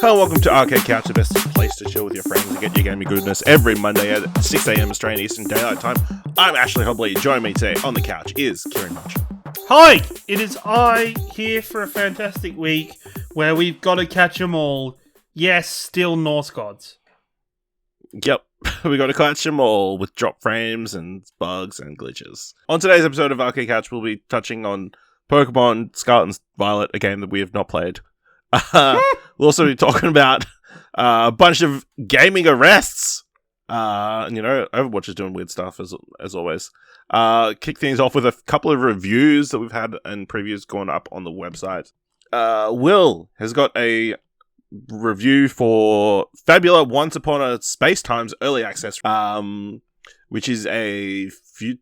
Hello, welcome to Arcade Couch, the best place to chill with your friends and get your gaming goodness every Monday at 6 a.m. Australian Eastern Daylight Time. I'm Ashley Hobley. Joining me today on the couch is Ciaran. Hi, it is I here for a fantastic week where we've got to catch them all. Yes, still Norse gods. Yep, we got to catch them all with drop frames and bugs and glitches. On today's episode of Arcade Couch, we'll be touching on Pokemon Scarlet and Violet, a game that we have not played. We'll also be talking about a bunch of gaming arrests. Overwatch is doing weird stuff as always. Kick things off with a couple of reviews that we've had and previews going up on the website. Will has got a review for Fabular Once Upon a Spacetime's early access, which is a few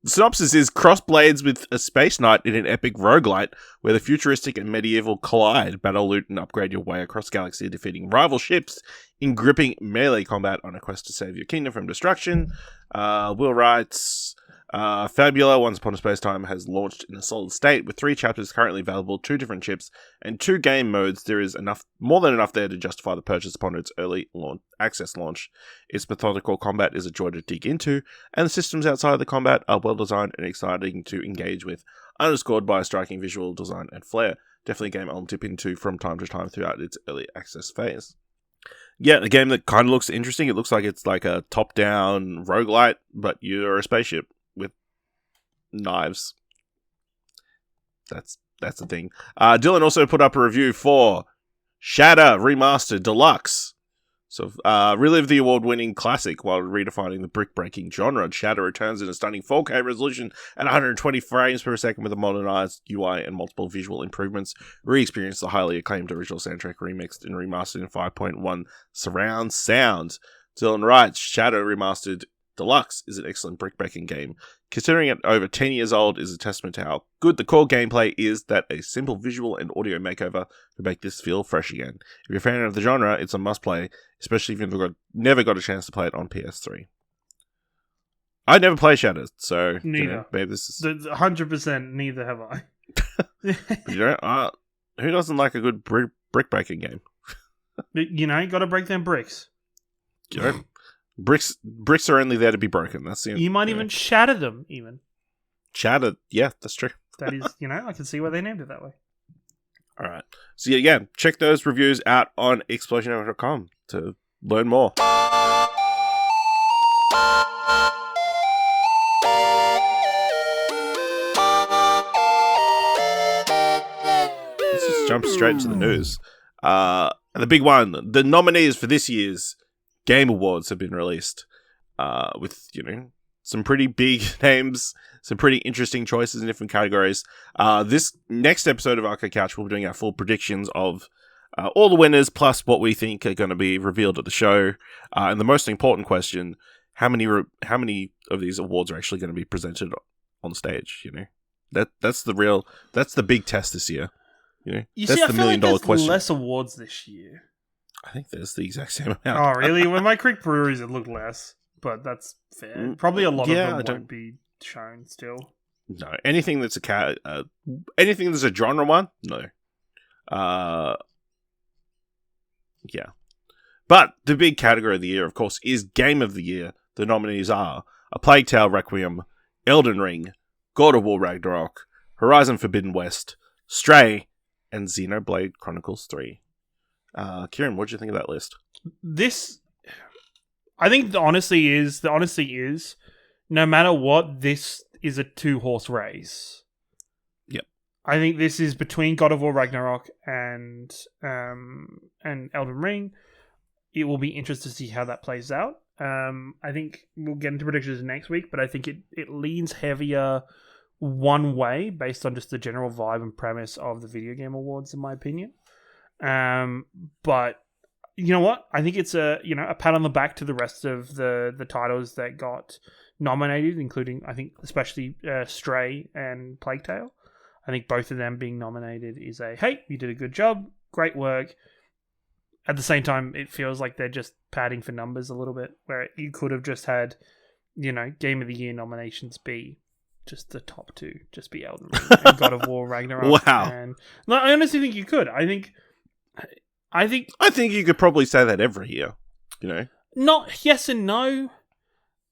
synopsis is cross blades with a space knight in an epic roguelite where the futuristic and medieval collide. Battle, loot, and upgrade your way across galaxy, defeating rival ships in gripping melee combat on a quest to save your kingdom from destruction. Will writes, Fabular Once Upon a Spacetime has launched in a solid state with 3 chapters currently available, 2 different ships, and 2 game modes. There is more than enough there to justify the purchase upon its early access launch. Its methodical combat is a joy to dig into, and the systems outside of the combat are well designed and exciting to engage with, underscored by a striking visual design and flair. Definitely a game I'll dip into from time to time throughout its early access phase. Yeah, a game that kind of looks interesting. It looks like it's like a top-down roguelite, but you're a spaceship with knives. That's the thing. Dylan also put up a review for Shatter Remastered Deluxe. So, relive the award-winning classic while redefining the brick-breaking genre. Shatter returns in a stunning 4K resolution at 120 frames per second with a modernized UI and multiple visual improvements. Re-experience the highly acclaimed original soundtrack remixed and remastered in 5.1 surround sound. Dylan writes, Shatter Remastered Deluxe is an excellent brick-breaking game. Considering it over 10 years old is a testament to how good the core gameplay is that a simple visual and audio makeover could make this feel fresh again. If you're a fan of the genre, it's a must-play, especially if you've never got a chance to play it on PS3. I never played Shatter, so neither. Maybe this is 100%. Neither have I. But who doesn't like a good brick-breaking game? You got to break them bricks. Bricks are only there to be broken. That's the You might even shatter them, even. Shatter, yeah, that's true. That is, I can see why they named it that way. Alright. So yeah, check those reviews out on explosionhour.com to learn more. Let's just jump straight into the news. And the big one, the nominees for this year's Game Awards have been released, with, some pretty big names, some pretty interesting choices in different categories. This next episode of Arcade Couch, we'll be doing our full predictions of all the winners, plus what we think are going to be revealed at the show. And the most important question, how many of these awards are actually going to be presented on stage, That's the big test this year. That's the $1 million question. Less awards this year. I think there's the exact same amount. Oh, really? When my Creek Breweries, it looked less, but that's fair. Probably a lot of them won't be shown still. No, anything that's anything that's a genre one, no. Yeah. But the big category of the year, of course, is Game of the Year. The nominees are A Plague Tale Requiem, Elden Ring, God of War Ragnarok, Horizon Forbidden West, Stray, and Xenoblade Chronicles 3. Ciaran, what do you think of that list? I think the honesty is, no matter what, this is a 2-horse race. Yep. I think this is between God of War Ragnarok and Elden Ring. It will be interesting to see how that plays out. I think we'll get into predictions next week, but I think it leans heavier one way based on just the general vibe and premise of the Video Game Awards, in my opinion. But you know what? I think it's a pat on the back to the rest of the titles that got nominated, including, I think, especially Stray and Plague Tale. I think both of them being nominated is hey, you did a good job, great work. At the same time, it feels like they're just padding for numbers a little bit, where you could have just had, Game of the Year nominations be just the top 2, just be Elden Ring and God of War Ragnarok. Wow. And no, I honestly think you could. I think I think you could probably say that every year. You know, not yes and no.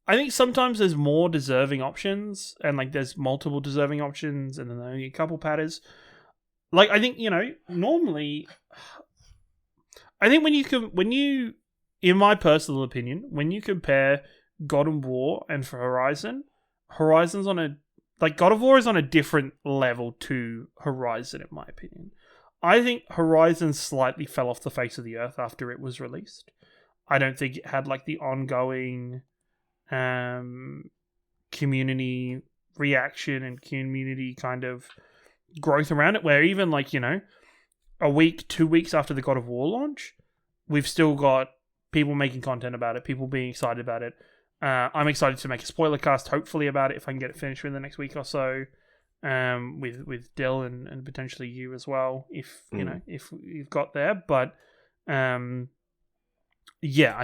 I think sometimes there's more deserving options, and like there's multiple deserving options, and then only a couple patters. Like I think normally, I think when you, in my personal opinion, when you compare God of War and Horizon's on a God of War is on a different level to Horizon, in my opinion. I think Horizon slightly fell off the face of the earth after it was released. I don't think it had the ongoing community reaction and community kind of growth around it, where even a week, 2 weeks after the God of War launch, we've still got people making content about it, people being excited about it. I'm excited to make a spoiler cast, hopefully, about it if I can get it finished within the next week or so. With Dill and potentially you as well, if if you've got there. But I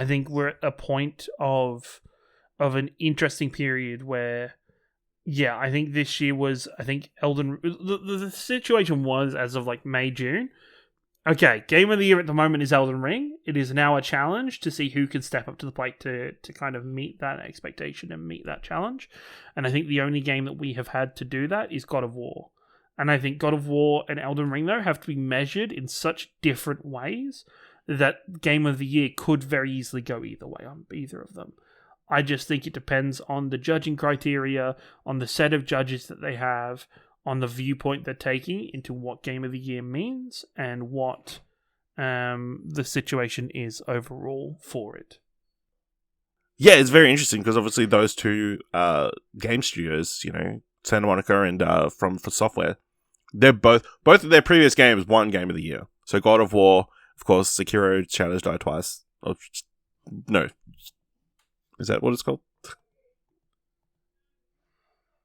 think we're at a point of an interesting period where I think this year was the situation was as of May, June. Okay, Game of the Year at the moment is Elden Ring. It is now a challenge to see who can step up to the plate to kind of meet that expectation and meet that challenge. And I think the only game that we have had to do that is God of War. And I think God of War and Elden Ring, though, have to be measured in such different ways that Game of the Year could very easily go either way on either of them. I just think it depends on the judging criteria, on the set of judges that they have, on the viewpoint they're taking into what Game of the Year means and what the situation is overall for it. Yeah, it's very interesting because obviously those two game studios, Santa Monica and for Software, they're both of their previous games won Game of the Year. So God of War, of course, Sekiro, Shadows Die Twice. Oh, no. Is that what it's called?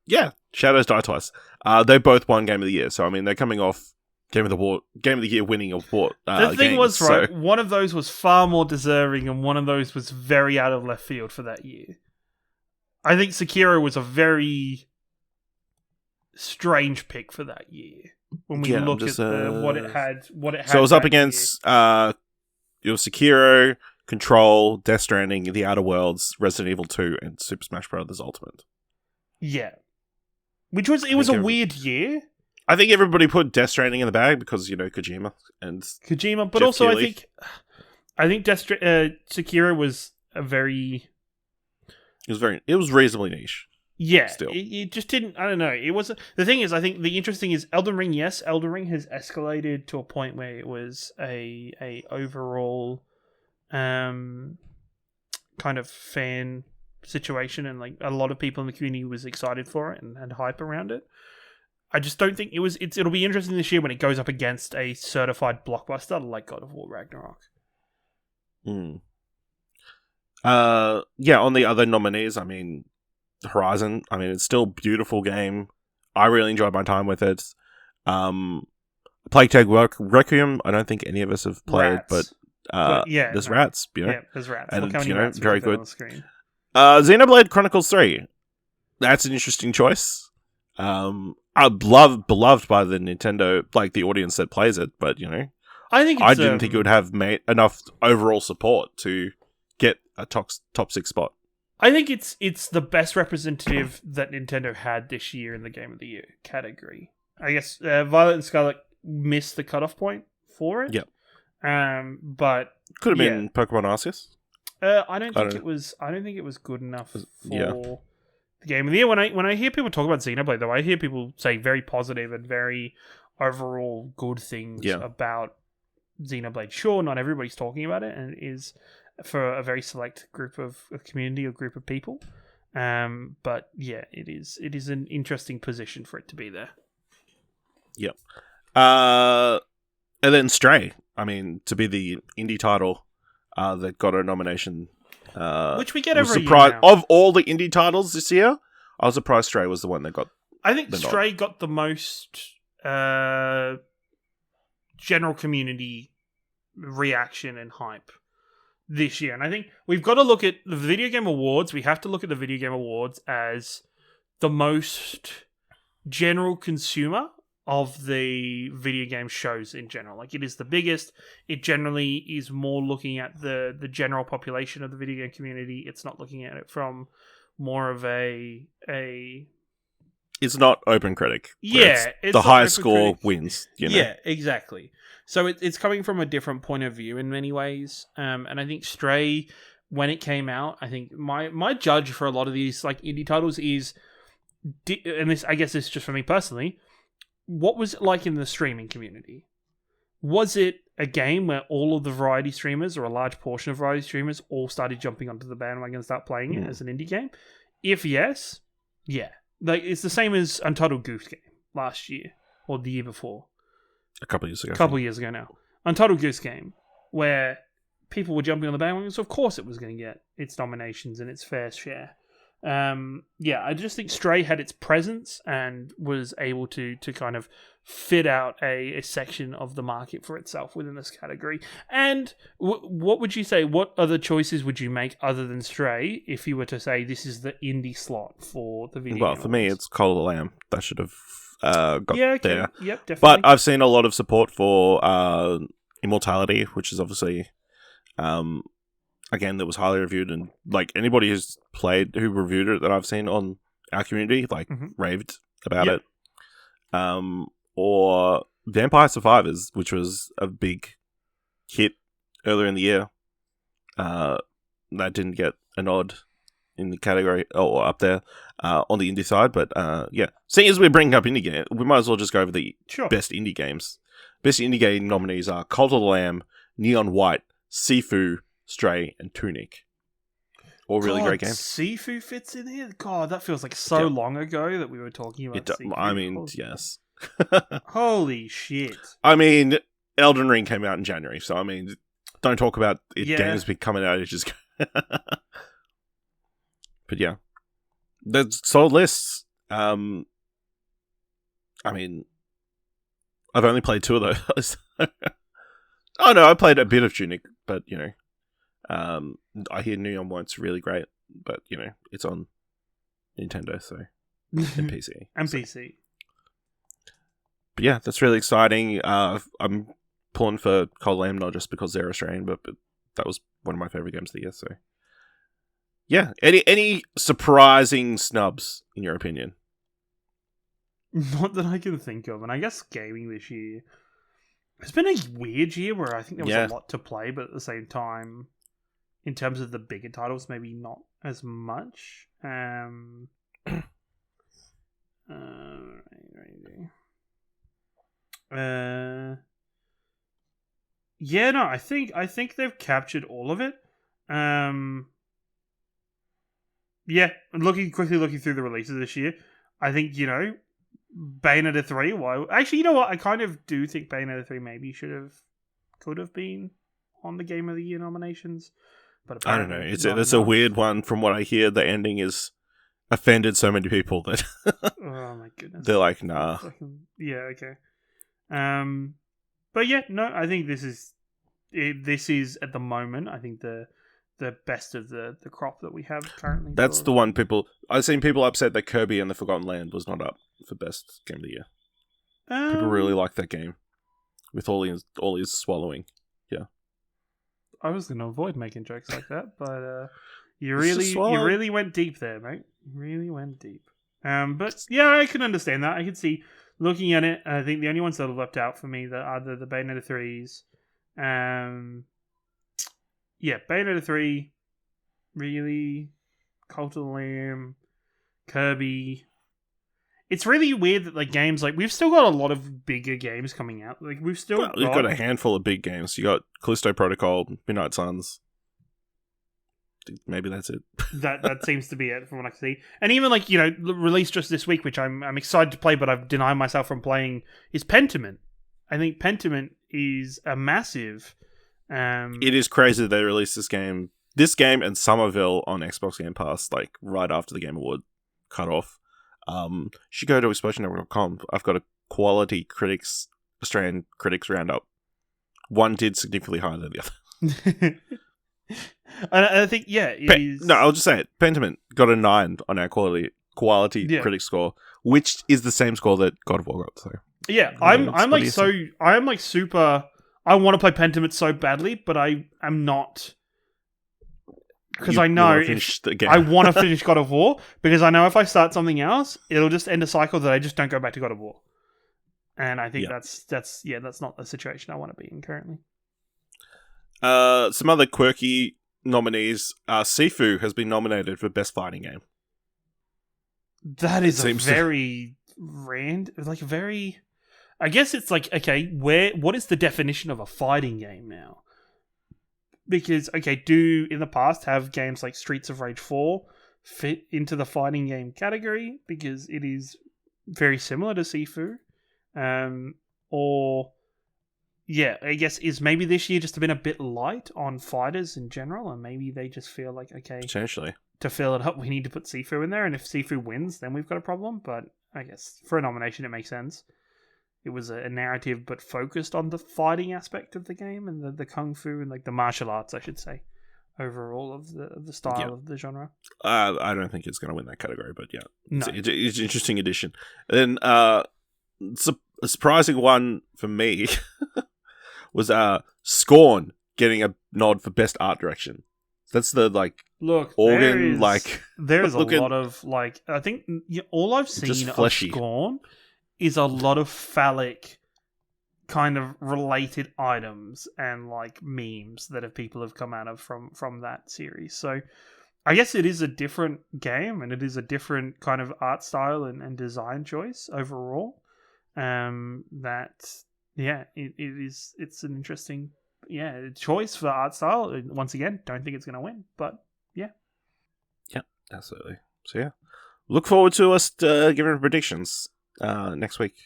Yeah, Shadows Die Twice. They both won Game of the Year, so I mean they're coming off Game of the Year winning award. The thing games, was, right, one of those was far more deserving, and one of those was very out of left field for that year. I think Sekiro was a very strange pick for that year when we look at what it had. So it was up against it was Sekiro, Control, Death Stranding, The Outer Worlds, Resident Evil 2, and Super Smash Bros. Ultimate. Yeah. It was a weird year. I think everybody put Death Stranding in the bag because, Kojima, but Jeff also Keighley. I think Sekiro was a very... It was reasonably niche. Yeah. Still. It just didn't... I don't know. It was... The thing is, I think the interesting is Elden Ring, yes, Elden Ring has escalated to a point where it was a overall kind of fan situation, and a lot of people in the community was excited for it and had hype around it. I just don't think it'll be interesting this year when it goes up against a certified blockbuster like God of War Ragnarok. On the other nominees, I mean, Horizon, I mean, it's still a beautiful game. I really enjoyed my time with it. Plague Tale Requiem, I don't think any of us have played, Rats. There's rats, Yeah, there's rats. And, Look how many rats very we can fit good. on the screen. Xenoblade Chronicles 3. That's an interesting choice. I'm beloved by the Nintendo, the audience that plays it, but, I think I didn't think it would have made enough overall support to get a top 6 spot. I think it's the best representative that Nintendo had this year in the Game of the Year category. I guess Violet and Scarlet missed the cutoff point for it. Yep. But could have been Pokemon Arceus. I don't think it was good enough for the Game of the Year. When I hear people talk about Xenoblade, though, I hear people say very positive and very overall good things about Xenoblade. Sure, not everybody's talking about it, and it is for a very select group of community or group of people. But yeah, it is an interesting position for it to be there. Yep. And then Stray. I mean, to be the indie title that got a nomination, which we get every year now. Of all the indie titles this year, I was surprised Stray was the one that got. I think Stray got the most general community reaction and hype this year, and I think we've got to look at the Video Game Awards. We have to look at the Video Game Awards as the most general consumer of the video game shows in general. Like, it is the biggest. It generally is more looking at the general population of the video game community. It's not looking at it from more of a It's not open critic. Yeah, it's the highest score wins. You know? Yeah, exactly. So it's coming from a different point of view in many ways. And I think Stray, when it came out, I think my judge for a lot of these like indie titles is, and this, I guess this is just for me personally, what was it like in the streaming community? Was it a game where all of the variety streamers, or a large portion of variety streamers, all started jumping onto the bandwagon and start playing it as an indie game? If yes, yeah. Like, it's the same as Untitled Goose Game last year, or the year before. A couple of years ago. A couple of years ago now. Untitled Goose Game, where people were jumping on the bandwagon, so of course it was going to get its nominations and its fair share. I just think Stray had its presence and was able to kind of fit out a section of the market for itself within this category. And what would you say? What other choices would you make other than Stray if you were to say this is the indie slot for the video? Well, for me, it's Call of the Lamb. That should have got there. Yep, definitely. But I've seen a lot of support for Immortality, which is obviously again, that was highly reviewed, and like anybody who's played, who reviewed it that I've seen on our community, like raved about it. Or Vampire Survivors, which was a big hit earlier in the year. That didn't get a nod in the category, or up there on the indie side, but seeing as we're bringing up indie game, we might as well just go over the best indie games. Best indie game nominees are Cult of the Lamb, Neon White, Sifu, Stray, and Tunic. All really great games. Sifu fits in here? God, that feels like so long ago that we were talking about Sifu. I mean, yes. Holy shit. I mean, Elden Ring came out in January, so I mean, don't talk about games coming out ages ago. But yeah. There's solid lists. I mean, I've only played 2 of those. Oh no, I played a bit of Tunic, but you know, I hear Neon White's really great, but you know, it's on Nintendo, so and PC. And PC. But yeah, that's really exciting. I'm pulling for Cult of the Lamb, not just because they're Australian, but that was one of my favorite games of the year. So yeah, any surprising snubs in your opinion? Not that I can think of, and I guess gaming this year, it's been a weird year where I think there was a lot to play, but at the same time, in terms of the bigger titles, maybe not as much. I think they've captured all of it. Looking through the releases this year, I think, you know, Bayonetta 3, actually, you know what? I kind of do think Bayonetta 3 maybe could have been on the Game of the Year nominations. But I don't know. It's a weird one. From what I hear, the ending is offended so many people that oh my goodness, they're like, nah. Yeah, okay. But yeah, no, I think this is at the moment, I think the best of the crop that we have currently. That's the one I've seen people upset that Kirby and the Forgotten Land was not up for best game of the year. People really like that game with all his swallowing. Yeah. I was going to avoid making jokes like that, but you really went deep there, mate. You really went deep. But yeah, I can understand that. I can see, looking at it, I think the only ones that have left out for me that are the Bayonetta 3s. Bayonetta 3, really, Cult of the Lamb, Kirby. It's really weird that like games like we've still got a lot of bigger games coming out. Like we've got a handful of big games. You got Callisto Protocol, Midnight Suns. Maybe that's it. that seems to be it from what I can see. And even like, you know, released just this week, which I'm excited to play, but I've denied myself from playing, is Pentiment. I think Pentiment is a massive. It is crazy that they released this game and Somerville on Xbox Game Pass like right after the Game Award cut off. You should go to explosionnetwork.com. I've got a quality Australian critics roundup. One did significantly higher than the other. And I think no, I'll just say it. Pentiment got a 9 on our quality critics score, which is the same score that God of War got. So Yeah, I'm like super. I want to play Pentiment so badly, but I am not, because I know I want to finish God of War, because I know if I start something else, it'll just end a cycle that I just don't go back to God of War, and I think that's not the situation I want to be in currently. Some other quirky nominees. Sifu has been nominated for Best Fighting Game. That is very random. Like very. I guess it's like, okay, what is the definition of a fighting game now? Because, okay, do in the past have games like Streets of Rage 4 fit into the fighting game category? Because it is very similar to Sifu. Or, yeah, I guess is maybe this year just been a bit light on fighters in general, and maybe they just feel like, okay, potentially, to fill it up, we need to put Sifu in there, and if Sifu wins, then we've got a problem. But I guess for a nomination, it makes sense. It was a narrative, but focused on the fighting aspect of the game and the kung fu and like the martial arts, I should say, overall of the style of the genre. I don't think it's going to win that category, but yeah, no. It's an interesting addition. And then a surprising one for me was Scorn getting a nod for Best Art Direction. That's the organ there's a lot of I think all I've seen of Scorn is a lot of phallic kind of related items and like memes that people have come out of from that series. So I guess it is a different game and it is a different kind of art style and design choice overall. It's an interesting choice for art style. Once again, don't think it's going to win, but yeah. Yeah, absolutely. So yeah, look forward to us giving predictions next week.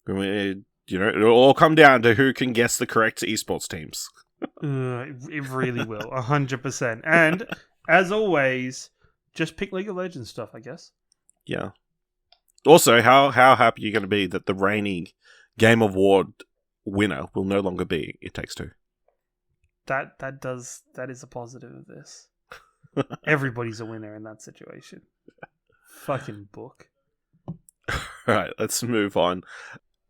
It'll all come down to who can guess the correct esports teams. It really will, 100%. And as always, just pick League of Legends stuff, I guess. Yeah. Also, how happy are you going to be that the reigning Game Award winner will no longer be It Takes Two? That is a positive of this. Everybody's a winner in that situation. Fucking book. Alright, let's move on.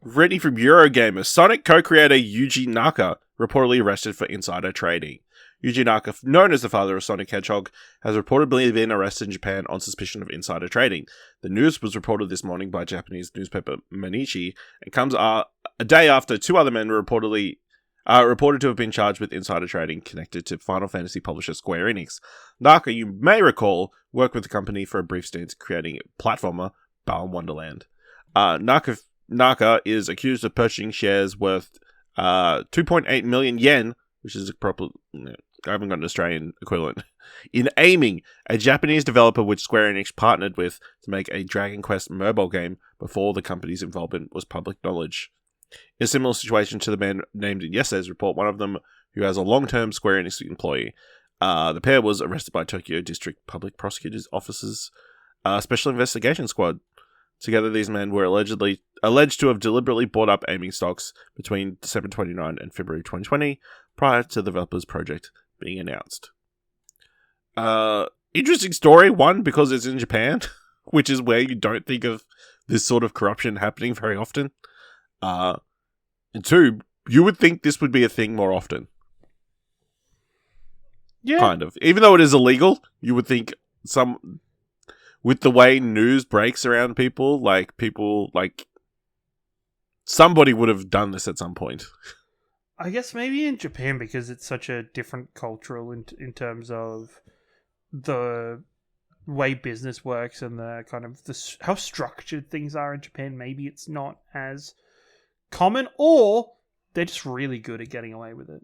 Ready from Eurogamer, Sonic co-creator Yuji Naka reportedly arrested for insider trading. Yuji Naka, known as the father of Sonic Hedgehog, has reportedly been arrested in Japan on suspicion of insider trading. The news was reported this morning by Japanese newspaper Mainichi and comes a day after two other men were reported to have been charged with insider trading connected to Final Fantasy publisher Square Enix. Naka, you may recall, worked with the company for a brief stint creating platformer Balan Wonderland. Naka is accused of purchasing shares worth 2.8 million yen, which is I haven't got an Australian equivalent, in Aiming, a Japanese developer which Square Enix partnered with to make a Dragon Quest mobile game before the company's involvement was public knowledge. In a similar situation to the man named in yesterday's report, one of them who has a long-term Square Enix employee. The pair was arrested by Tokyo District Public Prosecutor's Office's Special Investigation Squad. Together, these men were alleged to have deliberately bought up Aiming stocks between December 29 and February 2020, prior to the developer's project being announced. Interesting story, one, because it's in Japan, which is where you don't think of this sort of corruption happening very often. And two, you would think this would be a thing more often. Yeah. Kind of. Even though it is illegal, you would think with the way news breaks around people, somebody would have done this at some point. I guess maybe in Japan, because it's such a different cultural in terms of the way business works and the kind of how structured things are in Japan. Maybe it's not as common, or they're just really good at getting away with it.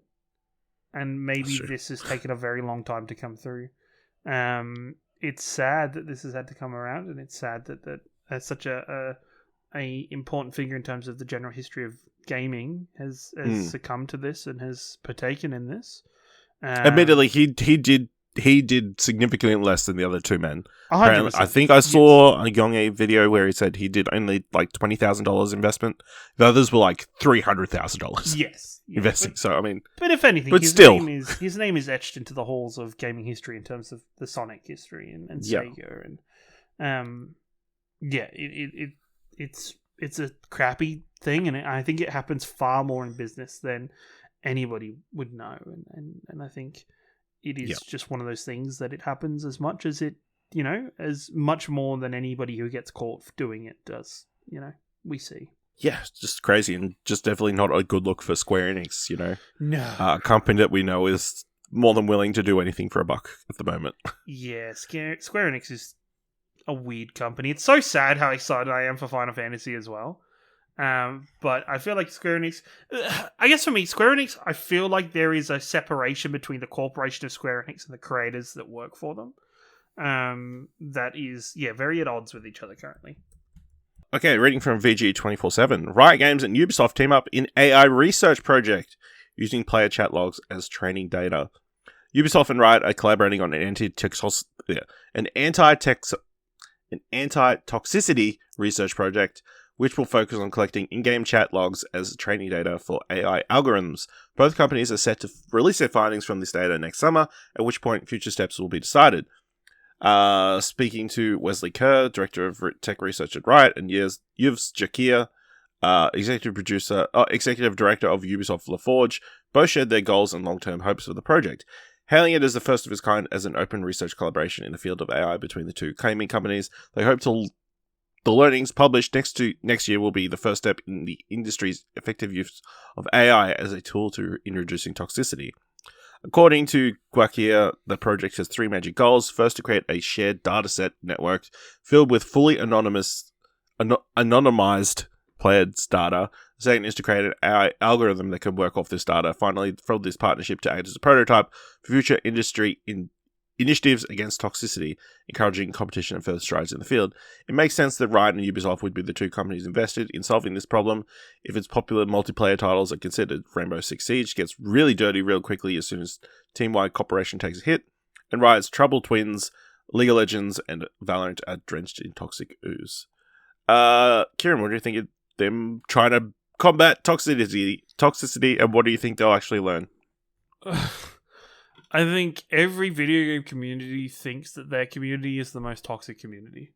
And maybe this has taken a very long time to come through. It's sad that this has had to come around, and it's sad that such a important figure in terms of the general history of gaming has succumbed to this and has partaken in this. Admittedly, he did significantly less than the other two men. 100%. I think I saw a Yongei video where he said he did only like $20,000 investment. The others were like $300,000. Yes. Investing. But if anything, his name is etched into the halls of gaming history in terms of the Sonic history and Sega and it's it's a crappy thing, and I think it happens far more in business than anybody would know, and I think it is just one of those things that it happens as much as it, as much more than anybody who gets caught doing it does. We see. Yeah, it's just crazy, and just definitely not a good look for Square Enix. No, a company that we know is more than willing to do anything for a buck at the moment. Yeah, Square Enix is a weird company. It's so sad how excited I am for Final Fantasy as well. But I feel like Square Enix, I guess for me, Square Enix, I feel like there is a separation between the corporation of Square Enix and the creators that work for them. That is, very at odds with each other currently. Okay, reading from VG247. Riot Games and Ubisoft team up in AI research project using player chat logs as training data. Ubisoft and Riot are collaborating on an anti-toxicity research project, which will focus on collecting in-game chat logs as training data for AI algorithms. Both companies are set to release their findings from this data next summer, at which point future steps will be decided. Speaking to Wesley Kerr, Director of Tech Research at Riot, and Yves Jakir, Executive Director of Ubisoft LaForge, both shared their goals and long-term hopes for the project, hailing it as the first of its kind as an open research collaboration in the field of AI between the two gaming companies. They hope the learnings published next year will be the first step in the industry's effective use of AI as a tool to introducing toxicity. According to Guakia, the project has three major goals. First, to create a shared dataset network filled with fully anonymized players' data. The second is to create an AI algorithm that can work off this data. Finally, for this partnership to act as a prototype for future industry initiatives against toxicity, encouraging competition and further strides in the field. It makes sense that Riot and Ubisoft would be the two companies invested in solving this problem. If its popular multiplayer titles are considered, Rainbow Six Siege gets really dirty real quickly as soon as team-wide cooperation takes a hit, and Riot's Trouble Twins, League of Legends, and Valorant are drenched in toxic ooze. Ciaran, what do you think of them trying to combat toxicity, and what do you think they'll actually learn? I think every video game community thinks that their community is the most toxic community.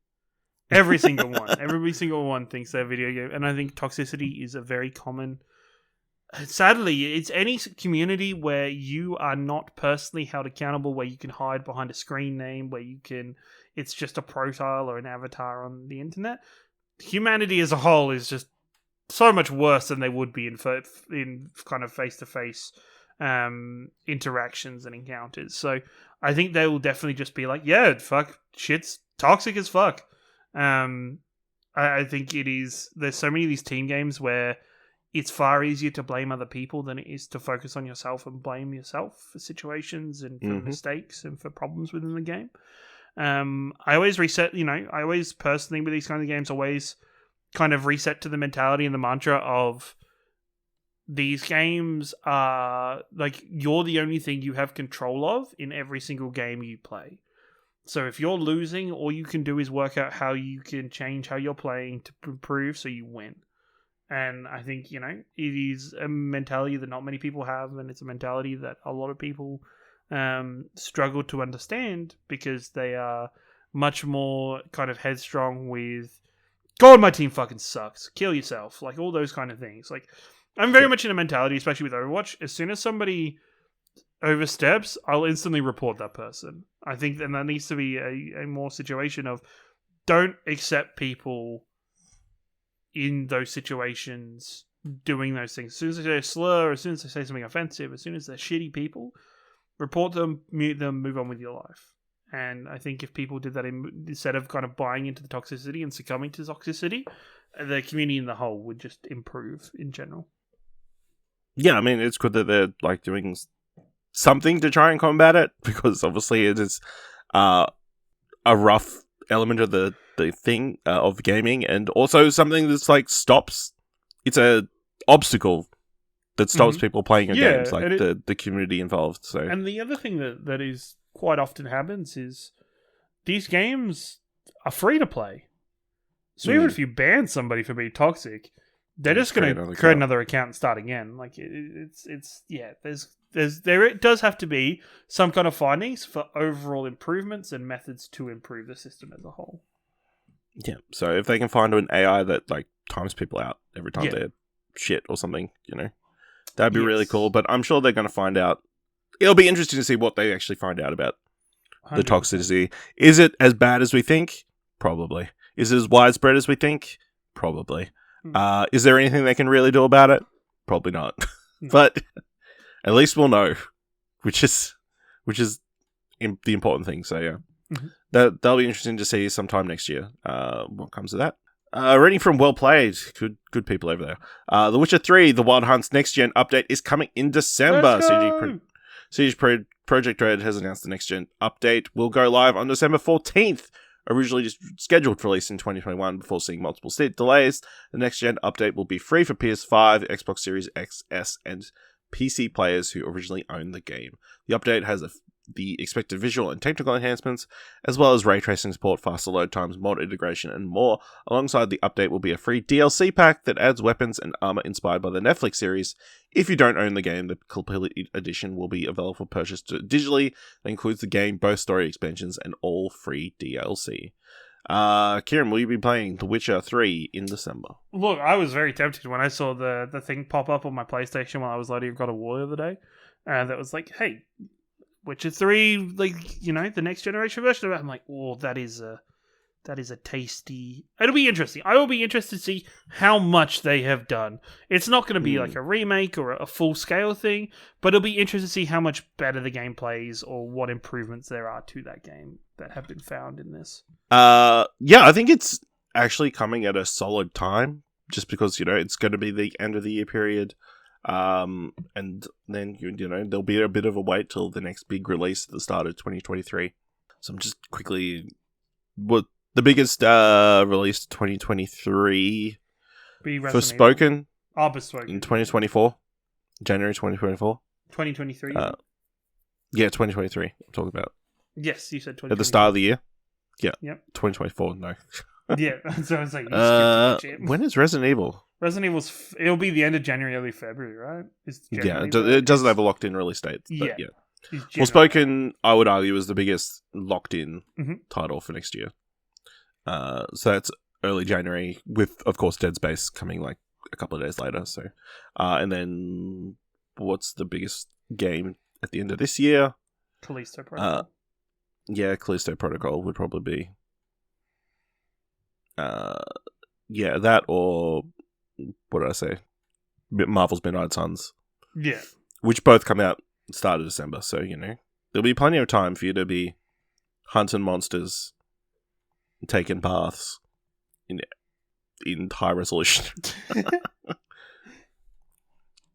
Every single one. Every single one thinks their video game. And I think toxicity is a very common... Sadly, it's any community where you are not personally held accountable, where you can hide behind a screen name, where you can... It's just a profile or an avatar on the internet. Humanity as a whole is just so much worse than they would be in kind of face-to-face interactions and encounters. So I think they will definitely just be like, yeah, fuck, shit's toxic as fuck. I think it is. There's so many of these team games where it's far easier to blame other people than it is to focus on yourself and blame yourself for situations and for mistakes and for problems within the game. I always reset, I always personally with these kinds of games always kind of reset to the mentality and the mantra of these games are like you're the only thing you have control of in every single game you play. So if you're losing, all you can do is work out how you can change how you're playing to improve so you win. And I think, it is a mentality that not many people have, and it's a mentality that a lot of people struggle to understand because they are much more kind of headstrong with, God, my team fucking sucks, kill yourself, like all those kind of things. Like, I'm very much in a mentality, especially with Overwatch, as soon as somebody oversteps, I'll instantly report that person. I think then that needs to be a more situation of don't accept people in those situations doing those things. As soon as they say a slur, as soon as they say something offensive, as soon as they're shitty people, report them, mute them, move on with your life. And I think if people did that instead of kind of buying into the toxicity and succumbing to toxicity, the community in the whole would just improve in general. Yeah, I mean, it's good that they're like doing something to try and combat it, because obviously it is a rough element of the thing of gaming, and also something that's like stops. It's a obstacle that stops people playing your games, like the community involved. So, and the other thing that is quite often happens is these games are free to play. So even if you ban somebody for being toxic, they're just going to create another account and start again. Like it does have to be some kind of findings for overall improvements and methods to improve the system as a whole. Yeah. So if they can find an AI that like times people out every time Yeah. they're shit or something, That'd be really cool, but I'm sure they're going to find out. It'll be interesting to see what they actually find out about the 100%. toxicity. Is it as bad as we think? Probably. Is it as widespread as we think? Probably. Is there anything they can really do about it? Probably not. No. But at least we'll know, which is the important thing. So yeah, that'll be interesting to see sometime next year. What comes of that? Reading from Well Played, good people over there. The Witcher 3: The Wild Hunt's next gen update is coming in December. CG Projekt Red has announced the next gen update will go live on December 14th. Originally just scheduled for release in 2021 before seeing multiple delays. The next gen update will be free for PS5, Xbox Series X, S, and PC players who originally owned the game. The update has the expected visual and technical enhancements, as well as ray tracing support, faster load times, mod integration, and more. Alongside the update will be a free DLC pack that adds weapons and armor inspired by the Netflix series. If you don't own the game, the complete edition will be available for purchase digitally. That includes the game, both story expansions, and all free DLC. Ciaran, will you be playing The Witcher 3 in December? Look, I was very tempted when I saw the thing pop up on my PlayStation while I was loading God of War the other day. That was like, hey, Witcher 3, the next generation version of it. I'm like, oh, that is a tasty... It'll be interesting. I will be interested to see how much they have done. It's not going to be like a remake or a full-scale thing, but it'll be interesting to see how much better the game plays or what improvements there are to that game that have been found in this. Yeah, I think it's actually coming at a solid time, just because, it's going to be the end of the year period. And then, there'll be a bit of a wait till the next big release at the start of 2023. So I'm just quickly... What the biggest release 2023 Be for Spoken Bespoken. in 2024? January 2024? 2023? Yeah, 2023 I'm talking about. Yes, you said 2023. At the start of the year? Yeah. Yep. 2024, no. Yeah, so I was like... when is Resident Evil? Resident Evil's... It'll be the end of January, early February, right? It doesn't have a locked-in release date. But yeah. Well, Spoken, I would argue, is the biggest locked-in title for next year. So that's early January, with, of course, Dead Space coming like a couple of days later. So, and then what's the biggest game at the end of this year? Callisto Protocol. Callisto Protocol would probably be. That or what did I say? Marvel's Midnight Suns. Yeah. Which both come out start of December, so there'll be plenty of time for you to be hunting monsters, taking baths in high resolution.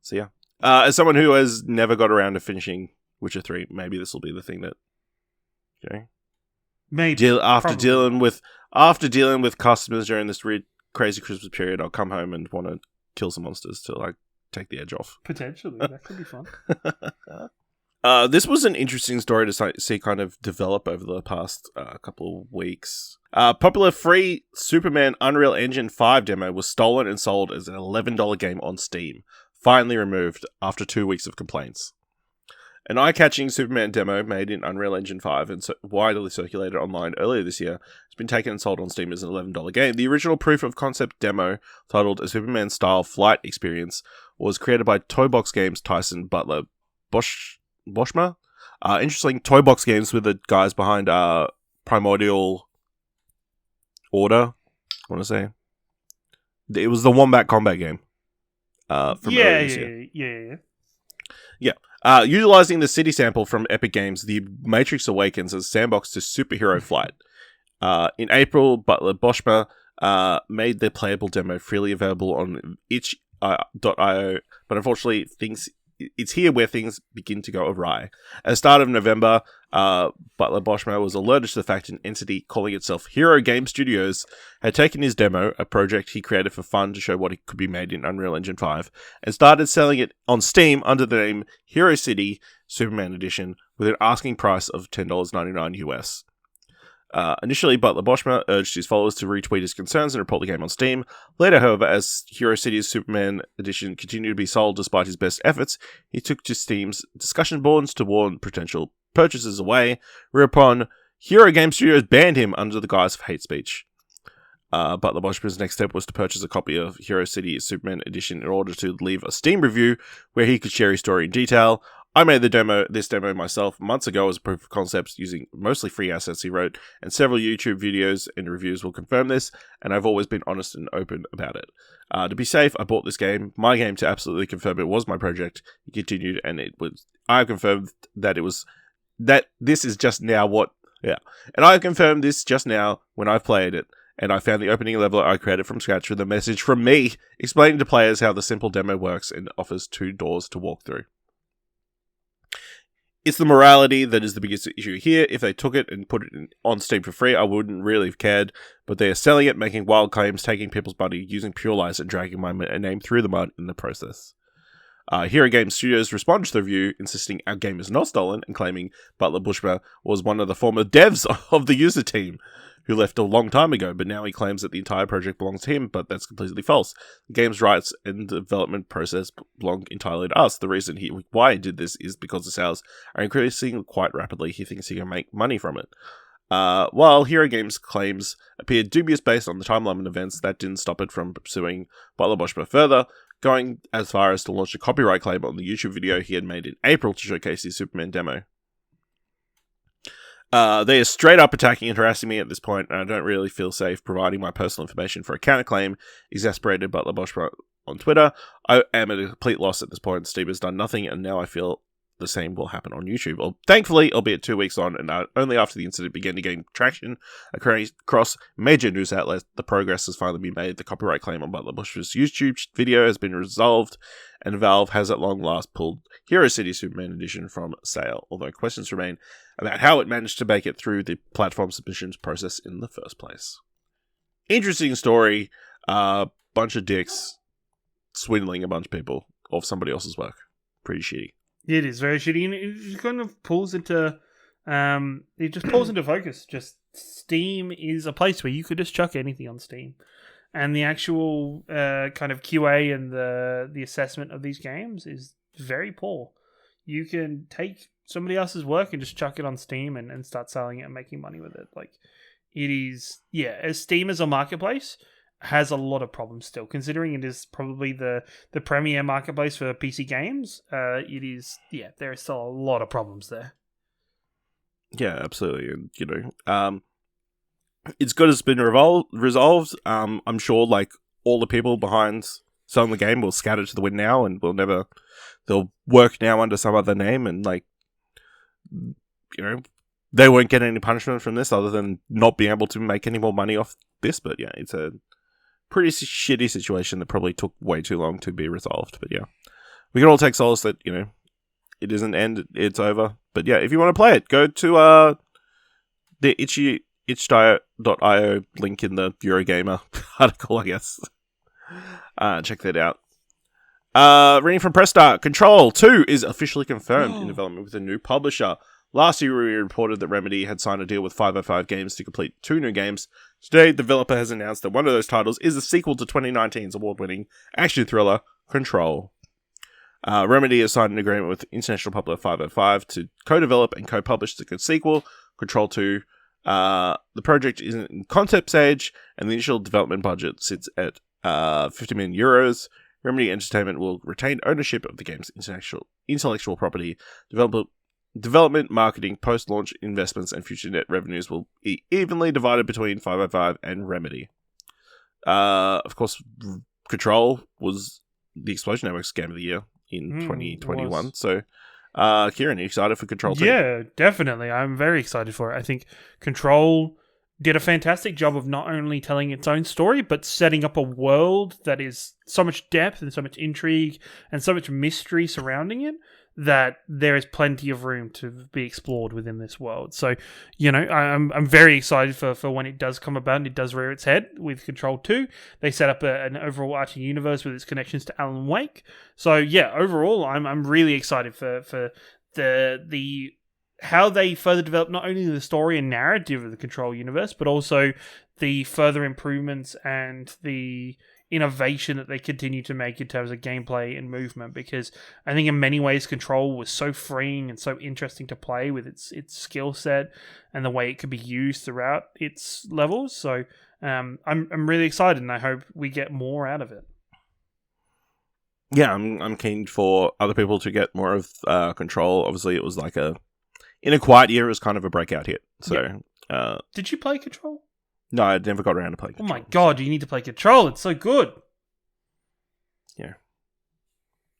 So yeah, as someone who has never got around to finishing Witcher 3, maybe this will be the thing that maybe after dealing with customers during this crazy Christmas period, I'll come home and want to kill some monsters to like take the edge off. Potentially, that could be fun. This was an interesting story to see kind of develop over the past couple of weeks. Popular free Superman Unreal Engine 5 demo was stolen and sold as an $11 game on Steam, finally removed after 2 weeks of complaints. An eye-catching Superman demo made in Unreal Engine 5 and widely circulated online earlier this year has been taken and sold on Steam as an $11 game. The original proof-of-concept demo, titled A Superman-Style Flight Experience, was created by Toybox Games' Tyson Butler Boschma. Interesting, Toybox Games were the guys behind Primordial Order, I want to say. It was the Wombat Combat game. From earlier this year. Utilizing the city sample from Epic Games, The Matrix Awakens as sandbox to superhero flight. In April, Butler Boschma made their playable demo freely available on itch.io, but unfortunately, it's here where things begin to go awry. At the start of November, Butler Boschma was alerted to the fact an entity calling itself Hero Game Studios had taken his demo, a project he created for fun to show what it could be made in Unreal Engine 5, and started selling it on Steam under the name Hero City Superman Edition with an asking price of $10.99 US. Initially, Butler Boschma urged his followers to retweet his concerns and report the game on Steam. Later, however, as Hero City's Superman Edition continued to be sold despite his best efforts, he took to Steam's discussion boards to warn potential purchasers away, whereupon Hero Game Studios banned him under the guise of hate speech. But the Boschman's next step was to purchase a copy of Hero City Superman Edition in order to leave a Steam review where he could share his story in detail. I made this demo myself months ago as a proof of concept using mostly free assets he wrote, and several YouTube videos and reviews will confirm this, and I've always been honest and open about it. To be safe, I bought this game, my game, to absolutely confirm it was my project. He continued, and I confirmed that this is just now and I confirmed this just now when I've played it, and I found the opening level I created from scratch with a message from me explaining to players how the simple demo works and offers 2 doors to walk through. It's the morality that is the biggest issue here. If they took it and put it on Steam for free, I wouldn't really have cared. But they are selling it, making wild claims, taking people's money, using pure lies, and dragging my name through the mud in the process. Hero Game Studios responded to the review, insisting our game is not stolen, and claiming Butler Bushma was one of the former devs of the user team, who left a long time ago, but now he claims that the entire project belongs to him, but that's completely false. The game's rights and development process belong entirely to us. The reason why he did this is because the sales are increasing quite rapidly. He thinks he can make money from it. While Hero Games' claims appeared dubious based on the timeline and events, that didn't stop it from pursuing Butler Bushma further, going as far as to launch a copyright claim on the YouTube video he had made in April to showcase his Superman demo. They are straight up attacking and harassing me at this point, and I don't really feel safe providing my personal information for a counterclaim, exasperated Butler Bushma on Twitter. I am at a complete loss at this point. Steve has done nothing, and now I feel the same will happen on YouTube. Well, thankfully, albeit 2 weeks on, and only after the incident began to gain traction across major news outlets, the progress has finally been made. The copyright claim on Butler Bush's YouTube video has been resolved, and Valve has at long last pulled Hero City Superman Edition from sale, although questions remain about how it managed to make it through the platform submissions process in the first place. Interesting story. Bunch of dicks swindling a bunch of people of somebody else's work. Pretty shitty. It is very shitty, and it just kind of pulls into, focus. Just Steam is a place where you could just chuck anything on Steam, and the actual kind of QA and the assessment of these games is very poor. You can take somebody else's work and just chuck it on Steam and start selling it and making money with it. Like, it is, as Steam as a marketplace has a lot of problems still, considering it is probably the premier marketplace for PC games. It is, there is still a lot of problems there. Yeah, absolutely. And, it's good it's been resolved. I'm sure, like, all the people behind selling the game will scatter to the wind now, and they'll work now under some other name, and, like, they won't get any punishment from this other than not being able to make any more money off this. But yeah, it's a pretty shitty situation that probably took way too long to be resolved. But yeah, we can all take solace that, it isn't end, it's over. But yeah, if you want to play it, go to the itch.io link in the Eurogamer article, I guess. Check that out. Reading from Press Start, Control 2 is officially confirmed in development with a new publisher. Last year, we reported that Remedy had signed a deal with 505 Games to complete 2 new games. Today, the developer has announced that one of those titles is a sequel to 2019's award-winning action thriller, Control. Remedy has signed an agreement with international publisher 505 to co-develop and co-publish the sequel, Control 2. The project is in concept stage, and the initial development budget sits at 50 million euros. Remedy Entertainment will retain ownership of the game's intellectual property, development, marketing, post-launch investments, and future net revenues will be evenly divided between 505 and Remedy. Of course, Control was the Explosion Network's Game of the Year in 2021. So, Ciaran, are you excited for Control 2? Yeah, definitely. I'm very excited for it. I think Control did a fantastic job of not only telling its own story, but setting up a world that is so much depth and so much intrigue and so much mystery surrounding it, that there is plenty of room to be explored within this world. So, I'm very excited for when it does come about and it does rear its head with Control 2. They set up an overarching universe with its connections to Alan Wake. So, yeah, overall, I'm really excited for the how they further develop not only the story and narrative of the Control universe, but also the further improvements and the innovation that they continue to make in terms of gameplay and movement. Because I think in many ways Control was so freeing and so interesting to play with its skill set and the way it could be used throughout its levels. So I'm really excited, and I hope we get more out of it. Yeah, I'm keen for other people to get more of Control. Obviously, it was like in a quiet year, it was kind of a breakout hit. So, did you play Control? No, I never got around to playing Control. Oh my god, you need to play Control. It's so good. Yeah.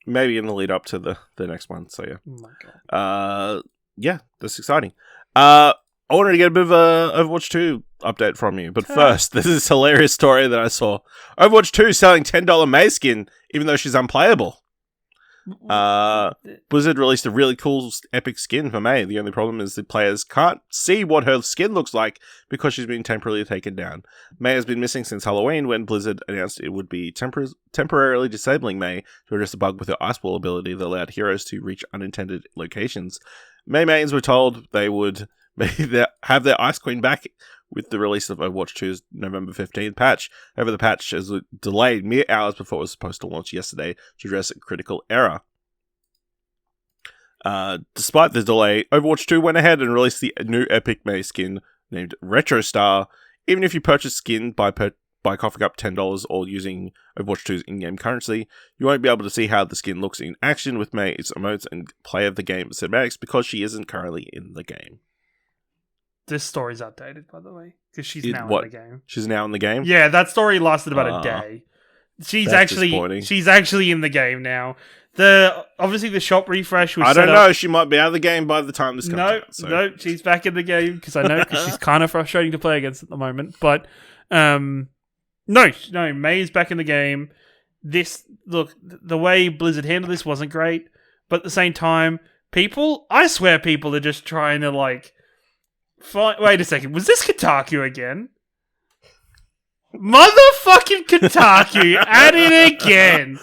Maybe in the lead up to the next one. So, yeah. Oh my god. Yeah, that's exciting. I wanted to get a bit of a Overwatch 2 update from you. But first, this is a hilarious story that I saw. Overwatch 2 selling $10 Mei skin, even though she's unplayable. Blizzard released a really cool epic skin for Mei. The only problem is the players can't see what her skin looks like because she's been temporarily taken down. Mei has been missing since Halloween, when Blizzard announced it would be temporarily disabling Mei to address a bug with her ice ball ability that allowed heroes to reach unintended locations. Mei mains were told they would have their Ice Queen back with the release of Overwatch 2's November 15th patch. However, the patch is delayed mere hours before it was supposed to launch yesterday to address a critical error. Despite the delay, Overwatch 2 went ahead and released the new epic Mei skin named Retro Star. Even if you purchase skin by coughing up $10 or using Overwatch 2's in-game currency, you won't be able to see how the skin looks in action with Mei, its emotes, and play of the game cinematics because she isn't currently in the game. This story's outdated, by the way, because she's now in the game. She's now in the game? Yeah, that story lasted about a day. She's actually in the game now. Obviously the shop refresh was I don't know, she might be out of the game by the time this comes out. So. No, she's back in the game, because I know, because she's kind of frustrating to play against at the moment. But no, Mei is back in the game. The way Blizzard handled this wasn't great, but at the same time, I swear people are just trying to wait a second, was this Kotaku again? Motherfucking Kotaku at it again.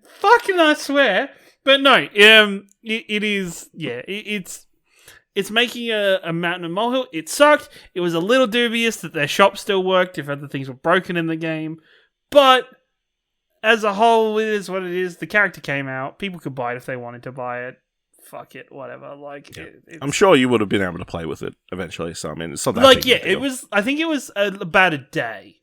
Fucking I swear. But no, it is, yeah, it's making a mountain and molehill. It sucked. It was a little dubious that their shop still worked if other things were broken in the game. But as a whole, it is what it is. The character came out. People could buy it if they wanted to buy it. Fuck it, whatever. I'm sure you would have been able to play with it eventually. So I mean, it's not that big it was. I think it was about a day,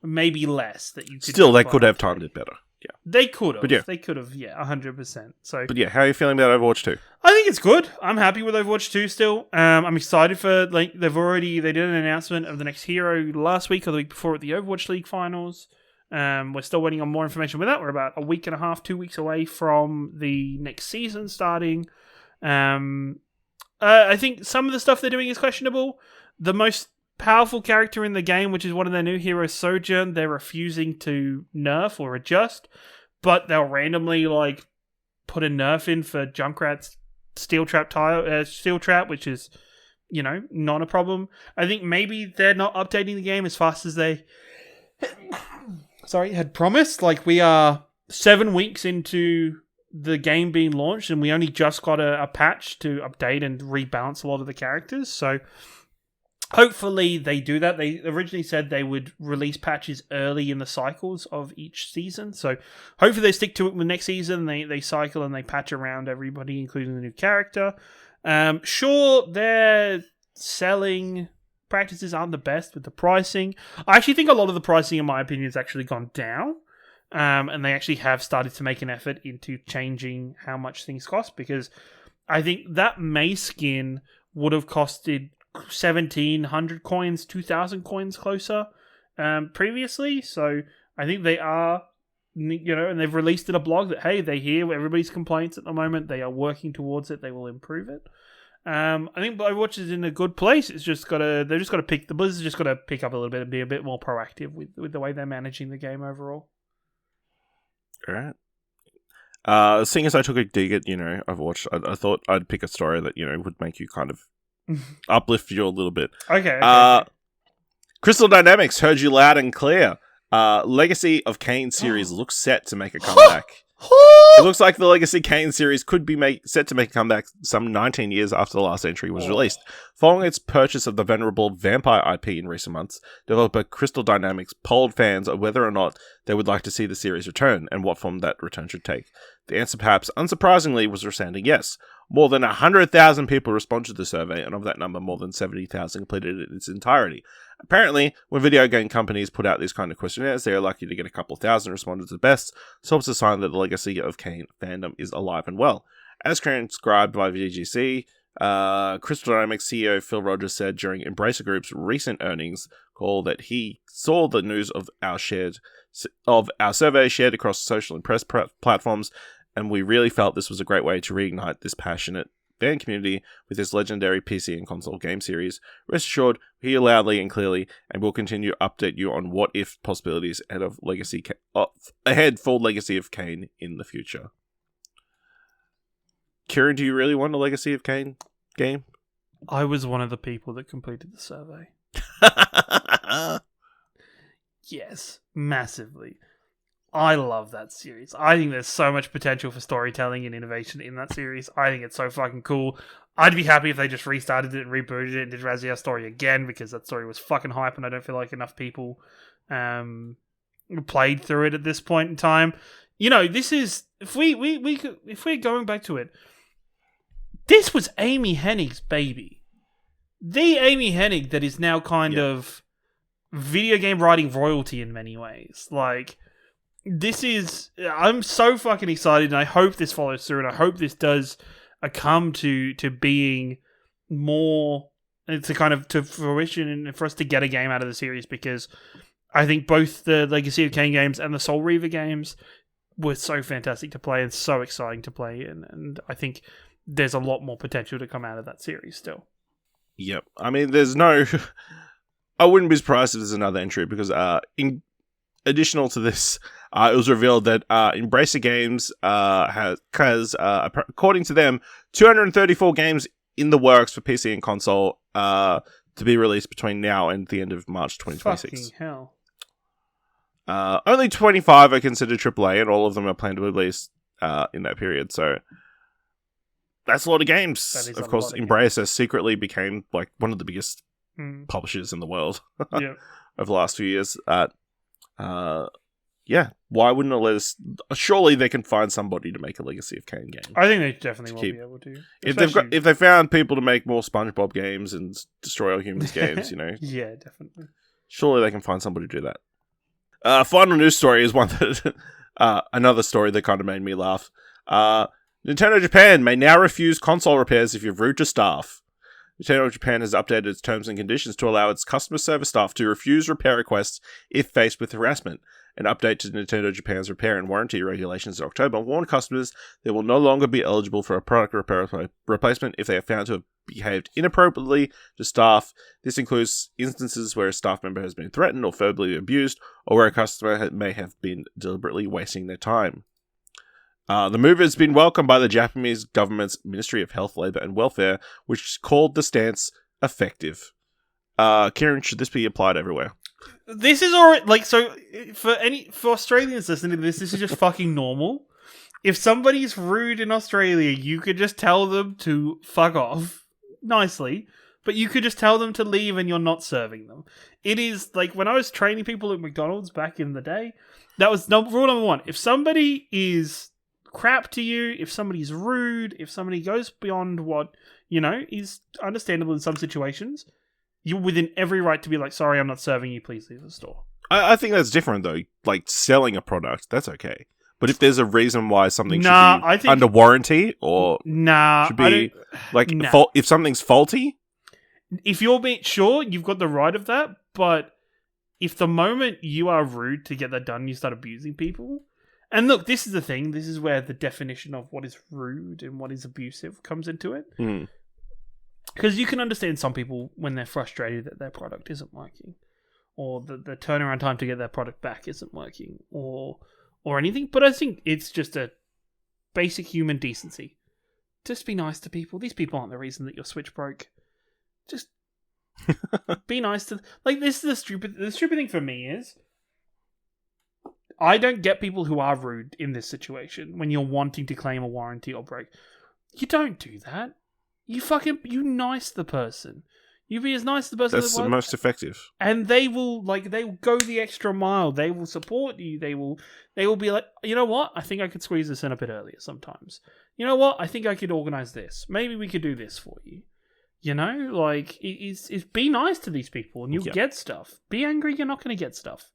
maybe less. That you could still they could have timed it better. Yeah, they could have. They could have. Yeah, 100%. So, but yeah, how are you feeling about Overwatch 2? I think it's good. I'm happy with Overwatch 2 still. I'm excited for they did an announcement of the next hero last week or the week before at the Overwatch League finals. We're still waiting on more information with that. We're about a week and a half, 2 weeks away from the next season starting. I think some of the stuff they're doing is questionable. The most powerful character in the game, which is one of their new heroes, Sojourn, they're refusing to nerf or adjust, but they'll randomly put a nerf in for Junkrat's Steel Trap, which is, not a problem. I think maybe they're not updating the game as fast as they had promised. We are 7 weeks into the game being launched, and we only just got a patch to update and rebalance a lot of the characters. So hopefully they do that. They originally said they would release patches early in the cycles of each season. So hopefully they stick to it with next season. They cycle and they patch around everybody, including the new character. Sure, their selling practices aren't the best with the pricing. I actually think a lot of the pricing, in my opinion, has actually gone down. And they actually have started to make an effort into changing how much things cost, because I think that Mei skin would have costed 1,700 coins, 2,000 coins closer previously. So I think they are, and they've released in a blog that, hey, they hear everybody's complaints at the moment. They are working towards it. They will improve it. I think Overwatch is in a good place. They've just got to pick up a little bit and be a bit more proactive with the way they're managing the game overall. All right. Seeing as I took a dig at, Overwatch, I thought I'd pick a story that, would make you kind of uplift you a little bit. Okay. Crystal Dynamics heard you loud and clear. Legacy of Kain series looks set to make a comeback. It looks like the Legacy Kain series could be set to make a comeback some 19 years after the last entry was released. Following its purchase of the venerable Vampire IP in recent months, developer Crystal Dynamics polled fans on whether or not they would like to see the series return, and what form that return should take. The answer, perhaps unsurprisingly, was a resounding yes. More than 100,000 people responded to the survey, and of that number, more than 70,000 completed it in its entirety. Apparently, when video game companies put out these kind of questionnaires, they are lucky to get a couple thousand respondents at best, so it's a sign that the legacy of Kain fandom is alive and well. As transcribed by VGC, Crystal Dynamics CEO Phil Rogers said during Embracer Group's recent earnings call that he saw the news of our survey shared across social and press platforms, and we really felt this was a great way to reignite this passionate fan community with this legendary PC and console game series. Rest assured, we hear loudly and clearly, and we'll continue to update you on what-if possibilities ahead for Legacy of Kain in the future. Ciaran, do you really want a Legacy of Kain game? I was one of the people that completed the survey. Yes, massively. I love that series. I think there's so much potential for storytelling and innovation in that series. I think it's so fucking cool. I'd be happy if they just restarted it and rebooted it and did Raziel's story again, because that story was fucking hype, and I don't feel like enough people played through it at this point in time. You know, this is, if we're going back to it, this was Amy Hennig's baby. The Amy Hennig that is now kind of video game writing royalty in many ways. Like, I'm so fucking excited, and I hope this follows through, and I hope this does come to being more, to kind of to fruition, and for us to get a game out of the series, because I think both the Legacy of Kain games and the Soul Reaver games were so fantastic to play and so exciting to play, and I think there's a lot more potential to come out of that series still. Yep. I mean, I wouldn't be surprised if there's another entry, because in additional to this, it was revealed that Embracer Games has, according to them, 234 games in the works for PC and console to be released between now and the end of March 2026. Fucking hell. Only 25 are considered AAA, and all of them are planned to release in that period, so that's a lot of games. Of course, Embracer secretly became like one of the biggest publishers in the world over the last few years. Why wouldn't it let us? Surely they can find somebody to make a Legacy of Kain game. I think they definitely will be able to. If they found people to make more SpongeBob games and Destroy All Humans games, you know. Yeah, definitely. Surely they can find somebody to do that. Final news story is one that another story that kind of made me laugh. Nintendo Japan may now refuse console repairs if you're rude to staff. Nintendo Japan has updated its terms and conditions to allow its customer service staff to refuse repair requests if faced with harassment. An update to Nintendo Japan's repair and warranty regulations in October warned customers they will no longer be eligible for a product repair replacement if they are found to have behaved inappropriately to staff. This includes instances where a staff member has been threatened or verbally abused, or where a customer may have been deliberately wasting their time. The move has been welcomed by the Japanese government's Ministry of Health, Labour and Welfare, which called the stance effective. Ciaran, should this be applied everywhere? This is alright. Like, so for Australians listening to this is just fucking normal. If somebody's rude in Australia, you could just tell them to fuck off nicely, but you could just tell them to leave, and you're not serving them. It is like when I was training people at McDonald's back in the day. That was rule number one. If somebody is crap to you, if somebody's rude, if somebody goes beyond what, you know, is understandable in some situations, you're within every right to be like, sorry, I'm not serving you, please leave the store. I think that's different, though. Like, selling a product, that's okay. But if there's a reason why something should be under warranty, or should be, like, if something's faulty? If you're being sure, you've got the right of that, but if the moment you are rude to get that done, you start abusing people. And look, this is the thing. This is where the definition of what is rude and what is abusive comes into it. Because you can understand some people when they're frustrated that their product isn't working, or the turnaround time to get their product back isn't working, or anything. But I think it's just a basic human decency. Just be nice to people. These people aren't the reason that your Switch broke. Just be nice to... Like, this is the stupid thing for me is... I don't get people who are rude in this situation when you're wanting to claim a warranty or break. You don't do that. You nice the person. You be as nice to the person That's the most effective. and they will go the extra mile. They will support you. They will be like, you know what? I think I could squeeze this in a bit earlier sometimes. You know what? I think I could organize this. Maybe we could do this for you. You know, like it's be nice to these people and you'll get stuff. Be angry, you're not going to get stuff.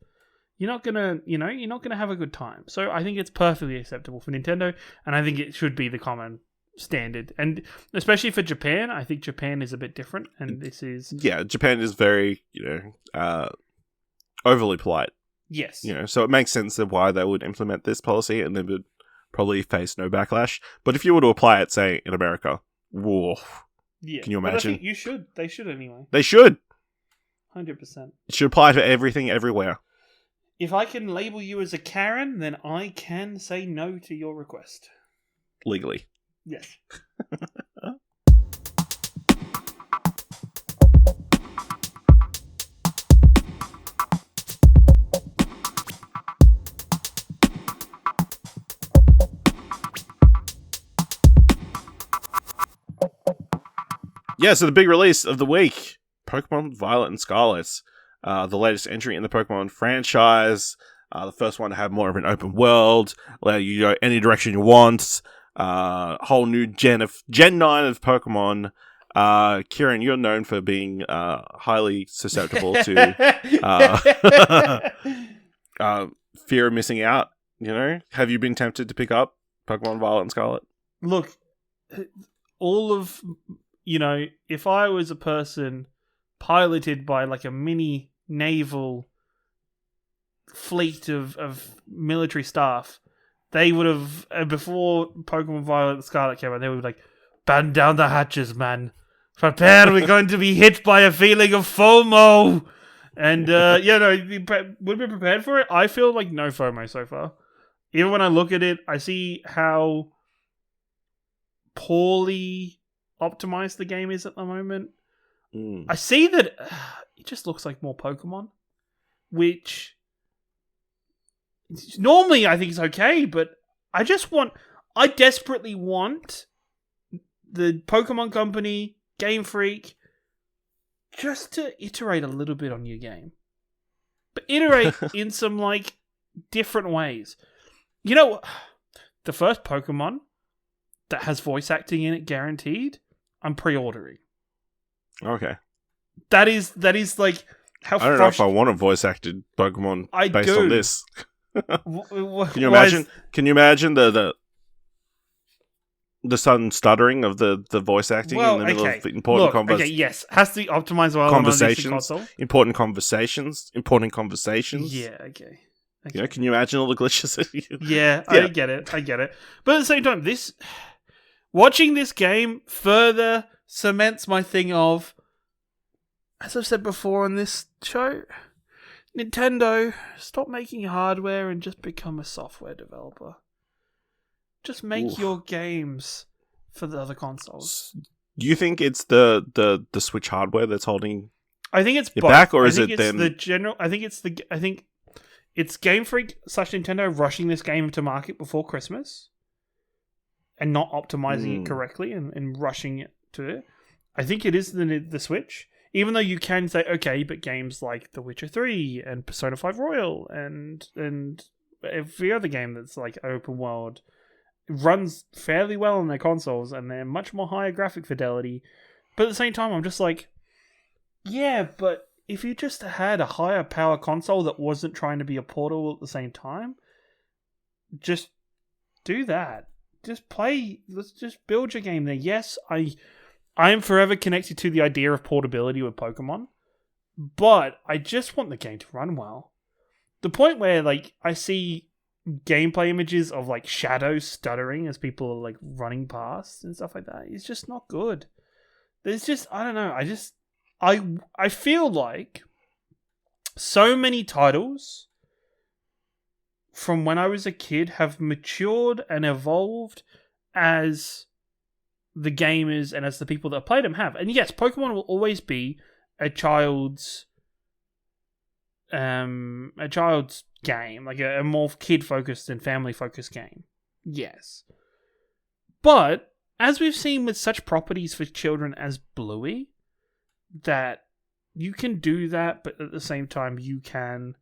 You're not gonna have a good time. So I think it's perfectly acceptable for Nintendo, and I think it should be the common standard. And especially for Japan, I think Japan is a bit different, and this is Japan is very overly polite. Yes, so it makes sense of why they would implement this policy, and they would probably face no backlash. But if you were to apply it, say in America, whoa, can you imagine? But I think they should anyway. They should 100%. It should apply to everything, everywhere. If I can label you as a Karen, then I can say no to your request. Legally. Yes. So the big release of the week, Pokemon Violet and Scarlet. The latest entry in the Pokemon franchise. The first one to have more of an open world, allow you to go any direction you want. Whole new Gen 9 of Pokemon. Ciaran, you're known for being highly susceptible to fear of missing out. Have you been tempted to pick up Pokemon Violet and Scarlet? Look, if I was a person piloted by like a mini naval fleet of military staff, they would have, before Pokemon Violet and Scarlet came out, they would be like, "Band down the hatches, man. Prepare, we're going to be hit by a feeling of FOMO." And, would be prepared for it. I feel like no FOMO so far. Even when I look at it, I see how poorly optimized the game is at the moment. I see that it just looks like more Pokemon, which normally I think is okay, but I desperately want the Pokemon Company, Game Freak, just to iterate a little bit on your game. But iterate in some, different ways. The first Pokemon that has voice acting in it guaranteed, I'm pre-ordering. Okay. That is how. I don't know if I want a voice-acted Pokemon based on this. Can you imagine? Can you imagine the sudden stuttering of the voice acting in the middle of important conversations? Okay, yes, has to be optimized well conversations, important conversations. Yeah, okay. Can you imagine all the glitches? Yeah, I get it. But at the same time, watching this game further cements my thing of, as I've said before on this show, Nintendo, stop making hardware and just become a software developer. Just make your games for the other consoles. Do you think it's the Switch hardware that's holding? I think it's it both. back, or is it them? I think it's Game Freak / Nintendo rushing this game to market before Christmas and not optimizing it correctly and rushing it to it. I think it is the Switch. Even though you can say, okay, but games like The Witcher 3 and Persona 5 Royal and every other game that's like open world runs fairly well on their consoles and they're much more higher graphic fidelity. But at the same time, I'm just like, yeah, but if you just had a higher power console that wasn't trying to be a portal at the same time, just do that. Just play. Let's just build your game there. Yes, I am forever connected to the idea of portability with Pokemon, but I just want the game to run well. The point where I see gameplay images of shadows stuttering as people are running past and stuff like that is just not good. There's just, I don't know. I feel like so many titles from when I was a kid have matured and evolved as the gamers and as the people that played them have. And yes, Pokemon will always be a child's a child's game, like a more kid-focused and family-focused game. Yes. But, as we've seen with such properties for children as Bluey, that you can do that, but at the same time you can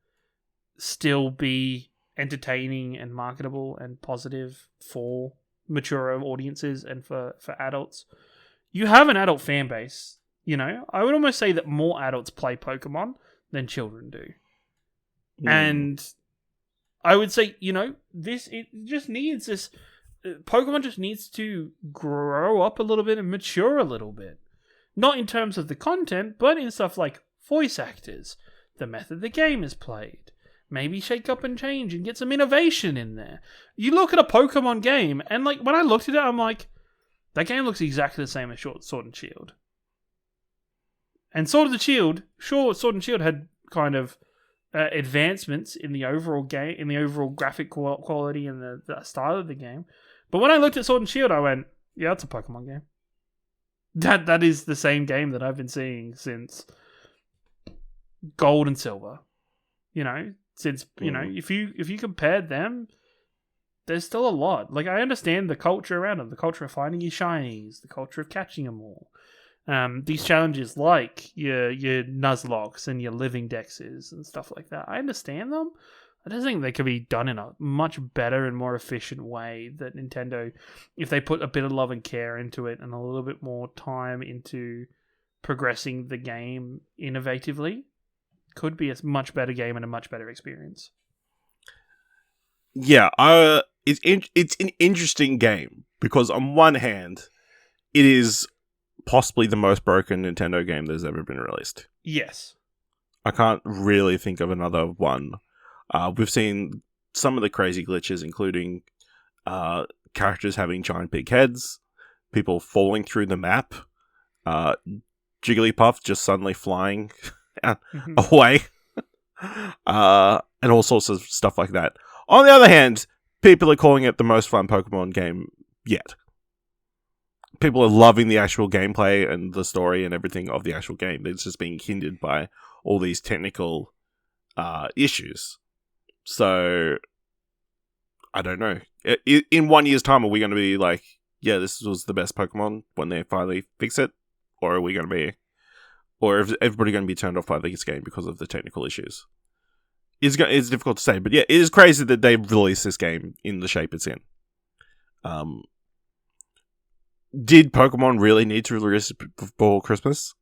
still be entertaining and marketable and positive for mature audiences and for adults. You have an adult fan base, you know? I would almost say that more adults play Pokemon than children do. And I would say, you know, it just needs this... Pokemon just needs to grow up a little bit and mature a little bit. Not in terms of the content, but in stuff like voice actors, the method the game is played. Maybe shake up and change and get some innovation in there. You look at a Pokemon game, and like when I looked at it, I'm like, that game looks exactly the same as Sword and Shield. And Sword and Shield had kind of advancements in the overall game, in the overall graphic quality and the style of the game. But when I looked at Sword and Shield, I went, yeah, that's a Pokemon game. That is the same game that I've been seeing since Gold and Silver. You know, since, you know, if you compared them, there's still a lot. Like, I understand the culture around them, the culture of finding your shinies, the culture of catching them all. These challenges like your Nuzlockes and your living dexes and stuff like that. I understand them. I just think they could be done in a much better and more efficient way that Nintendo, if they put a bit of love and care into it and a little bit more time into progressing the game innovatively, could be a much better game and a much better experience. Yeah, it's an interesting game because on one hand, it is possibly the most broken Nintendo game that's ever been released. Yes. I can't really think of another one. We've seen some of the crazy glitches, including characters having giant big heads, people falling through the map, Jigglypuff just suddenly flying away, and all sorts of stuff like that. On the other hand, people are calling it the most fun Pokemon game yet. People are loving the actual gameplay and the story and everything of the actual game. It's just being hindered by all these technical issues. So, I don't know. In 1 year's time, are we going to be like, yeah, this was the best Pokemon when they finally fix it? Or are we going to be... Or is everybody going to be turned off by this game because of the technical issues? It's difficult to say, but yeah, it is crazy that they released this game in the shape it's in. Did Pokemon really need to release it before Christmas?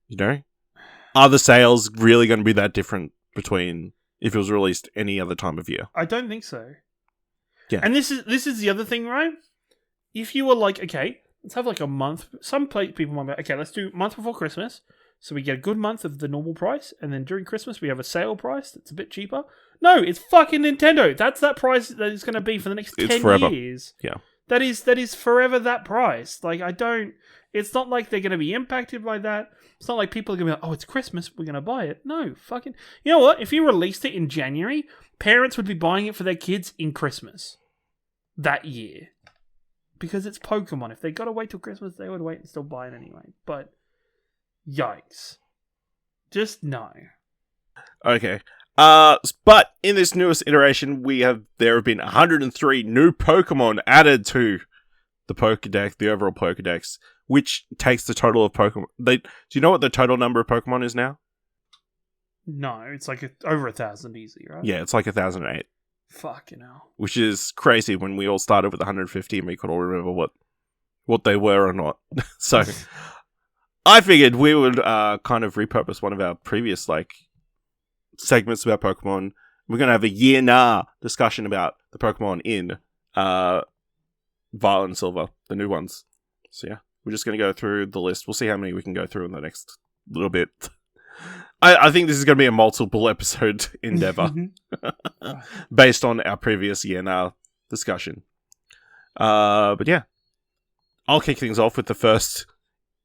You know? Are the sales really going to be that different between if it was released any other time of year? I don't think so. Yeah. And this is the other thing, right? If you were like, okay, let's have like a month. Some people might be like, okay, let's do a month before Christmas. So we get a good month of the normal price. And then during Christmas, we have a sale price that's a bit cheaper. No, it's fucking Nintendo. That's that price that it's going to be for the next 10 forever. years. Yeah. That is forever that price. Like, it's not like they're going to be impacted by that. It's not like people are going to be like, oh, it's Christmas, we're going to buy it. No, fucking... You know what? If you released it in January, parents would be buying it for their kids in Christmas that year. Because it's Pokemon. If they got to wait till Christmas, they would wait and still buy it anyway. But, yikes. Just no. Okay. But in this newest iteration, there have been 103 new Pokemon added to the Pokédex, the overall Pokédex, which takes the total of Pokemon. Do you know what the total number of Pokemon is now? No, it's like over 1,000 easy, right? Yeah, it's like 1,008. Fucking hell. Which is crazy when we all started with 150 and we could all remember what they were or not. So, I figured we would kind of repurpose one of our previous, segments about Pokemon. We're going to have a year discussion about the Pokemon in Violet and Silver, the new ones. So yeah, we're just going to go through the list. We'll see how many we can go through in the next little bit. I think this is going to be a multiple episode endeavor based on our previous year discussion. But yeah, I'll kick things off with the first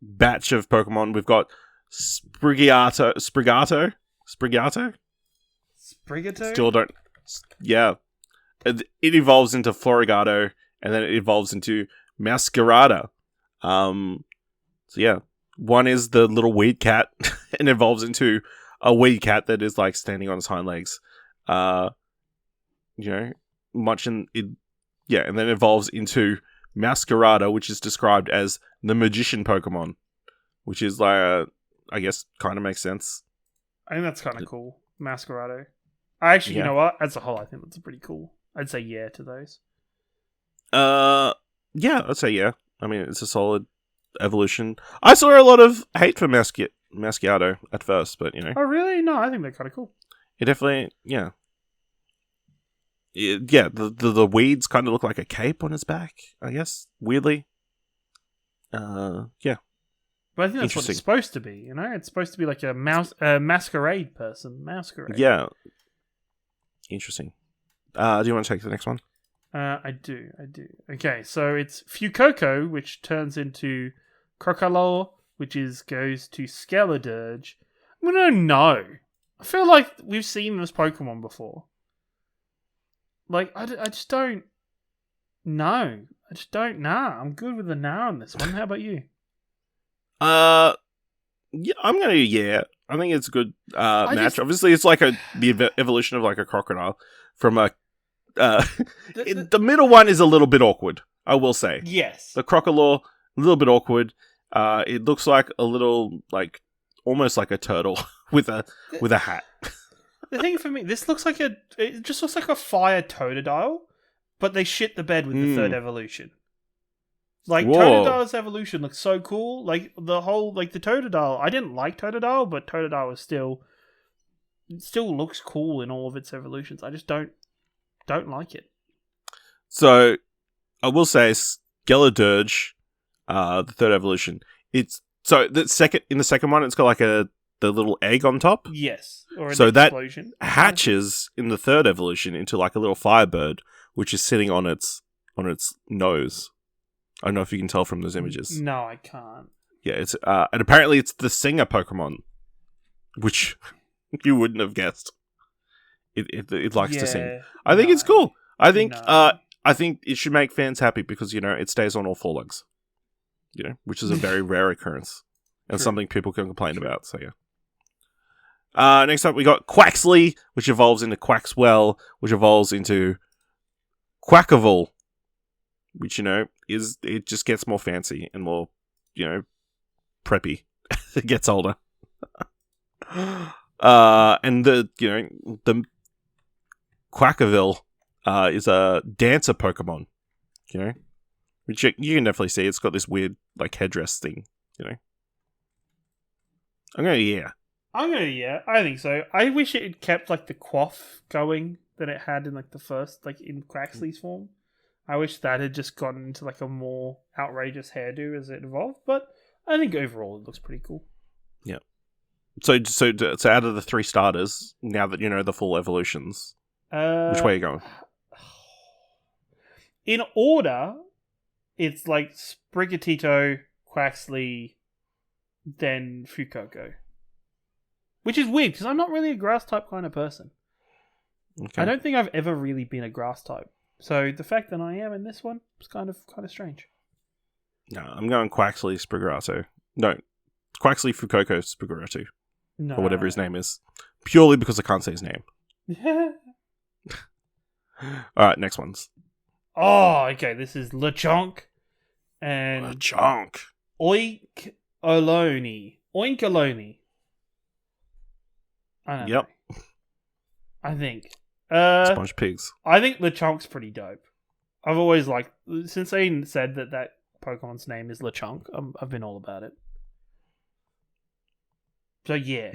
batch of Pokemon. We've got Sprigato. Sprigato? Still don't... Yeah. It evolves into Florigado, and then it evolves into Masquerada. So yeah. One is the little weed cat, and evolves into a wee cat that is like standing on its hind legs. Much in it, and then evolves into Masquerada, which is described as the magician Pokemon, which is like, I guess, kind of makes sense. I think that's kind of cool. Masquerado. I actually, you know what? As a whole, I think that's pretty cool. I'd say yeah to those. Yeah, I'd say yeah. I mean, it's a solid evolution. I saw a lot of hate for Masquerado at first, but Oh, really? No, I think they're kind of cool. It definitely, the weeds kind of look like a cape on his back, I guess, weirdly. Yeah. But I think that's what it's supposed to be, It's supposed to be like a masquerade person. Masquerade. Yeah. Interesting. Do you want to take the next one? I do. Okay, so it's Fuecoco, which turns into Crocalor, which goes to Skeledirge. I don't know. I feel like we've seen this Pokemon before. Like, I just don't know. I'm good with the nah on this one. How about you? Yeah, I'm gonna I think it's a good match. Obviously, it's like the evolution of like a crocodile from a. The middle one is a little bit awkward, I will say. Yes, the Crocalor, a little bit awkward. It looks like a little almost like a turtle with a hat. The thing for me, it just looks like a fire Totodile, but they shit the bed with the third evolution. Like, whoa. Totodile's evolution looks so cool. Like, the whole, the Totodile, I didn't like Totodile, but Totodile is still looks cool in all of its evolutions. I just don't like it. So, I will say, Skeledirge, the third evolution, in the second one, it's got the little egg on top. Yes. Or an explosion. That hatches in the third evolution into a little firebird, which is sitting on its nose. I don't know if you can tell from those images. No, I can't. Yeah, it's and apparently it's the singer Pokemon, which you wouldn't have guessed. It likes to sing. I think it's cool. I think it should make fans happy because it stays on all four legs. Which is a very rare occurrence and something people can complain about. So yeah. Next up we got Quaxley, which evolves into Quaxwell, which evolves into Quackaville, which it just gets more fancy and more preppy. It gets older. And the Quackaville is a dancer Pokemon, which you can definitely see. It's got this weird headdress thing, I'm gonna I think so. I wish it had kept the quaff going that it had in the first in Quaxley's form. I wish that had just gotten into a more outrageous hairdo as it evolved, but I think overall it looks pretty cool. Yeah. So out of the three starters, now that you know the full evolutions, which way are you going? In order, it's Sprigatito, Quaxley, then Fuecoco. Which is weird, because I'm not really a grass type kind of person. Okay. I don't think I've ever really been a grass type. So the fact that I am in this one is kind of strange. No, I'm going Quaxley Sprigato. No, Quaxley Fuecoco Sprigato. No. Or whatever his name is. Purely because I can't say his name. Alright, next ones. Oh, okay, this is Lechonk and Lechonk. Oinkoloni. I don't know. I think. It's a bunch of pigs. I think Lechonk's pretty dope. I've always since they said that Pokemon's name is Lechonk, I've been all about it. So yeah.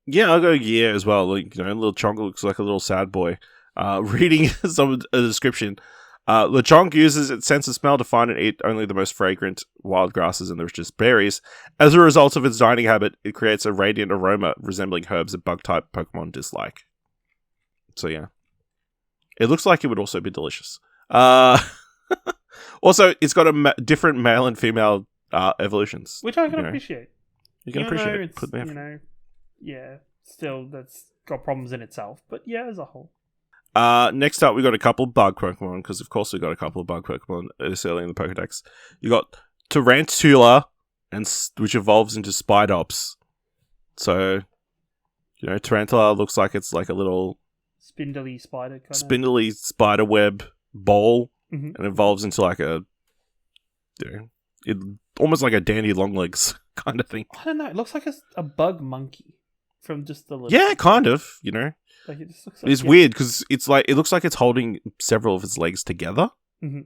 Yeah, I'll go as well. Little Chonk looks like a little sad boy. Reading a description. Lechonk uses its sense of smell to find and eat only the most fragrant wild grasses and the richest berries. As a result of its dining habit, it creates a radiant aroma resembling herbs that bug-type Pokemon dislike. So yeah. It looks like it would also be delicious. Also, it's got different male and female evolutions. Which I can appreciate. You can appreciate it. Yeah, still, that's got problems in itself. But yeah, as a whole. Next up, we got a couple of bug Pokemon, because of course we got a couple of bug Pokemon this early in the Pokedex. You got Tarantula, which evolves into Spidops. So, Tarantula looks like it's like a little spindly spider kind spindly spider web ball, Mhm. and evolves into like almost like a dandy long legs kind of thing. I don't know. It looks like a bug monkey from just the little. Yeah, kind of. Like it just looks like It's weird because it looks like it's holding several of its legs together. Mhm.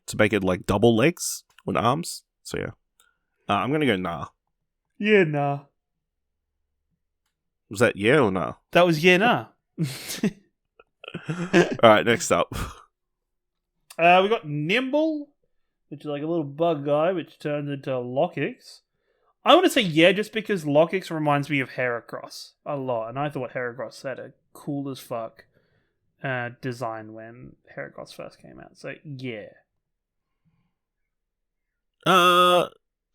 To make it like double legs with arms. So yeah, I'm gonna go nah. Yeah, nah. Was that yeah or nah? That was yeah, nah. All right, next up. We got Nimble, which is like a little bug guy, which turns into Lockix. I want to say yeah, just because Lockix reminds me of Heracross a lot, and I thought Heracross had a cool as fuck design when Heracross first came out. So yeah. I'm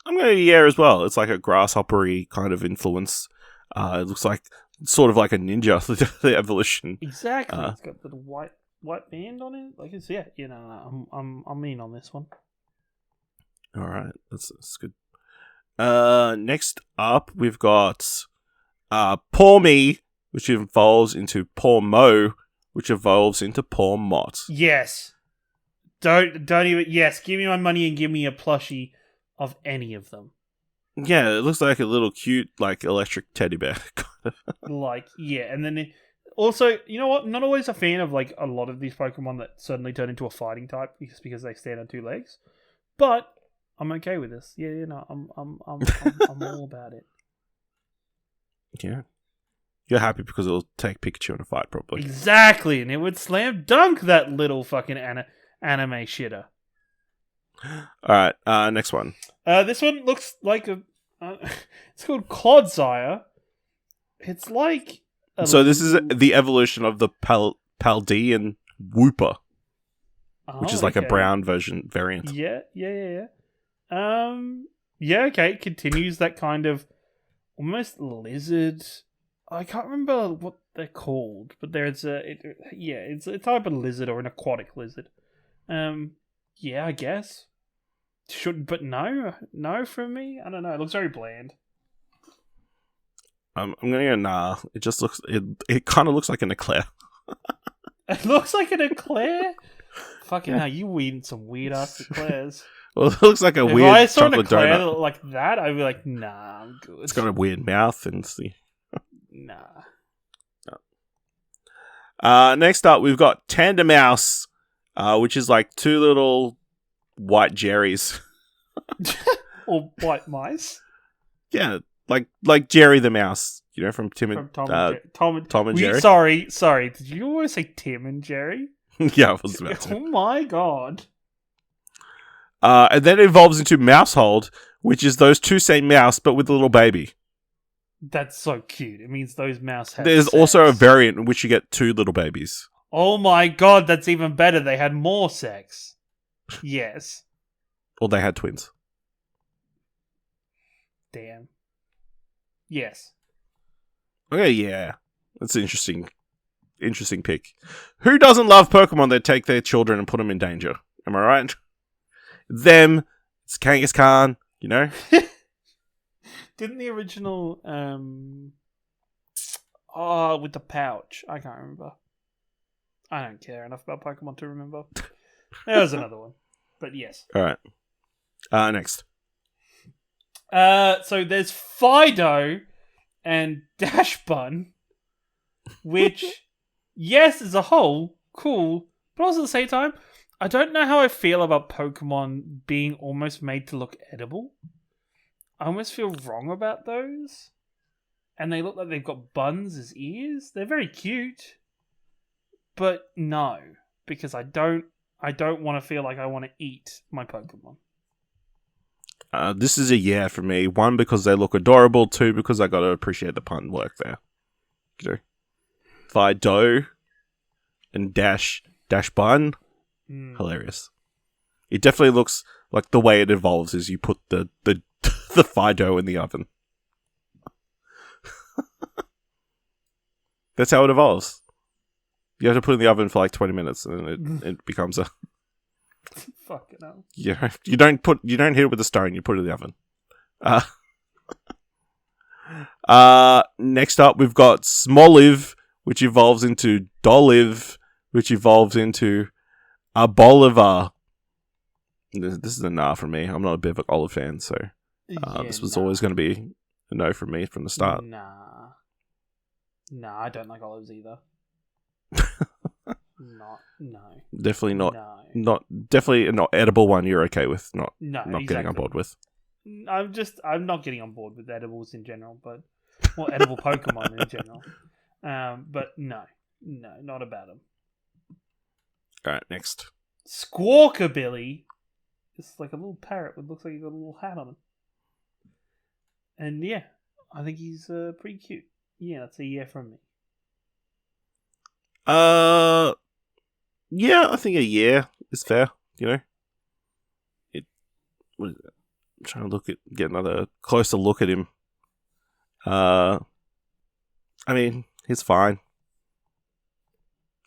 going to yeah as well. It's like a grasshoppery kind of influence. It looks like sort of like a ninja, the evolution. Exactly. It's got the white band on it. Like it's I'm in on this one. All right, that's good. Next up we've got Poor Me, which evolves into Poor Mo, which evolves into Poor Mott. Yes. Don't even. Yes, give me my money and give me a plushie of any of them. Yeah, it looks like a little cute, like electric teddy bear. Like, yeah, and then also, you know what? Not always a fan of like a lot of these Pokemon that suddenly turn into a fighting type just because they stand on two legs. But I'm okay with this. Yeah, I'm all about it. Yeah, you're happy because it'll take Pikachu in a fight, probably. Exactly, and it would slam dunk that little fucking anime shitter. All right, next one. This one looks like it's called Clodsire. It's like so this is the evolution of the Paldean Wooper, which is like a brown variant. Yeah. Yeah, okay. It continues that kind of almost lizard. I can't remember what they're called, but it's a type of lizard or an aquatic lizard. Yeah, I guess. But no from me. I don't know. It looks very bland. I'm gonna go nah. It just looks. It kind of looks like an eclair. It looks like an eclair. Fucking hell, you eating some weird ass eclairs. Well, it looks like a if weird I saw an chocolate eclair donut. that looked like that, I'd be like, nah, I'm good. It's got a weird mouth and Nah. Next up, we've got Tandemouse, which is like two little white Jerrys. Or white mice. Yeah, like Jerry the Mouse, from Tom and Jerry. Sorry. Did you always say Tim and Jerry? Yeah, I was about to. Oh my god. And then it evolves into Mousehold, which is those two same mouse, but with a little baby. That's so cute. It means those mouse have There's sex. also a variant in which you get two little babies. Oh my god, that's even better. They had more sex. Yes. Or they had twins. Damn. Yes. Okay, yeah. That's an interesting pick. Who doesn't love Pokemon that take their children and put them in danger? Am I right? Them, it's Kangaskhan, Didn't the original with the pouch? I can't remember. I don't care enough about Pokemon to remember. There was another one. But yes. Alright. Next. So there's Fido and Dashbun, which, yes, as a whole, cool, but also at the same time, I don't know how I feel about Pokemon being almost made to look edible. I almost feel wrong about those. And they look like they've got buns as ears. They're very cute. But no, because I don't want to feel like I want to eat my Pokemon. This is a yeah for me. One, because they look adorable. Two, because I got to appreciate the pun work there. Fido and Dashbun. Hilarious. It definitely looks like the way it evolves is you put the Fido in the oven. That's how it evolves. You have to put it in the oven for like 20 minutes and it becomes a... Fucking hell. Yeah, you don't hit it with a stone, you put it in the oven. Next up, we've got Smoliv, which evolves into Doliv, which evolves into a Bolivar. This is a nah from me. I'm not a bit of an Olive fan, so this was always going to be a no from me from the start. Nah, I don't like olives either. No. Definitely not. No. Definitely not edible one. You're okay with not exactly. getting on board with. I'm not getting on board with edibles in general, but edible Pokemon in general. But no, not about them. All right, next. Squawkabilly. It's like a little parrot that looks like he's got a little hat on him. And yeah, I think he's pretty cute. Yeah, that's a yeah from me. Yeah, I think a yeah is fair. You know, I'm trying to get another closer look at him. I mean, he's fine.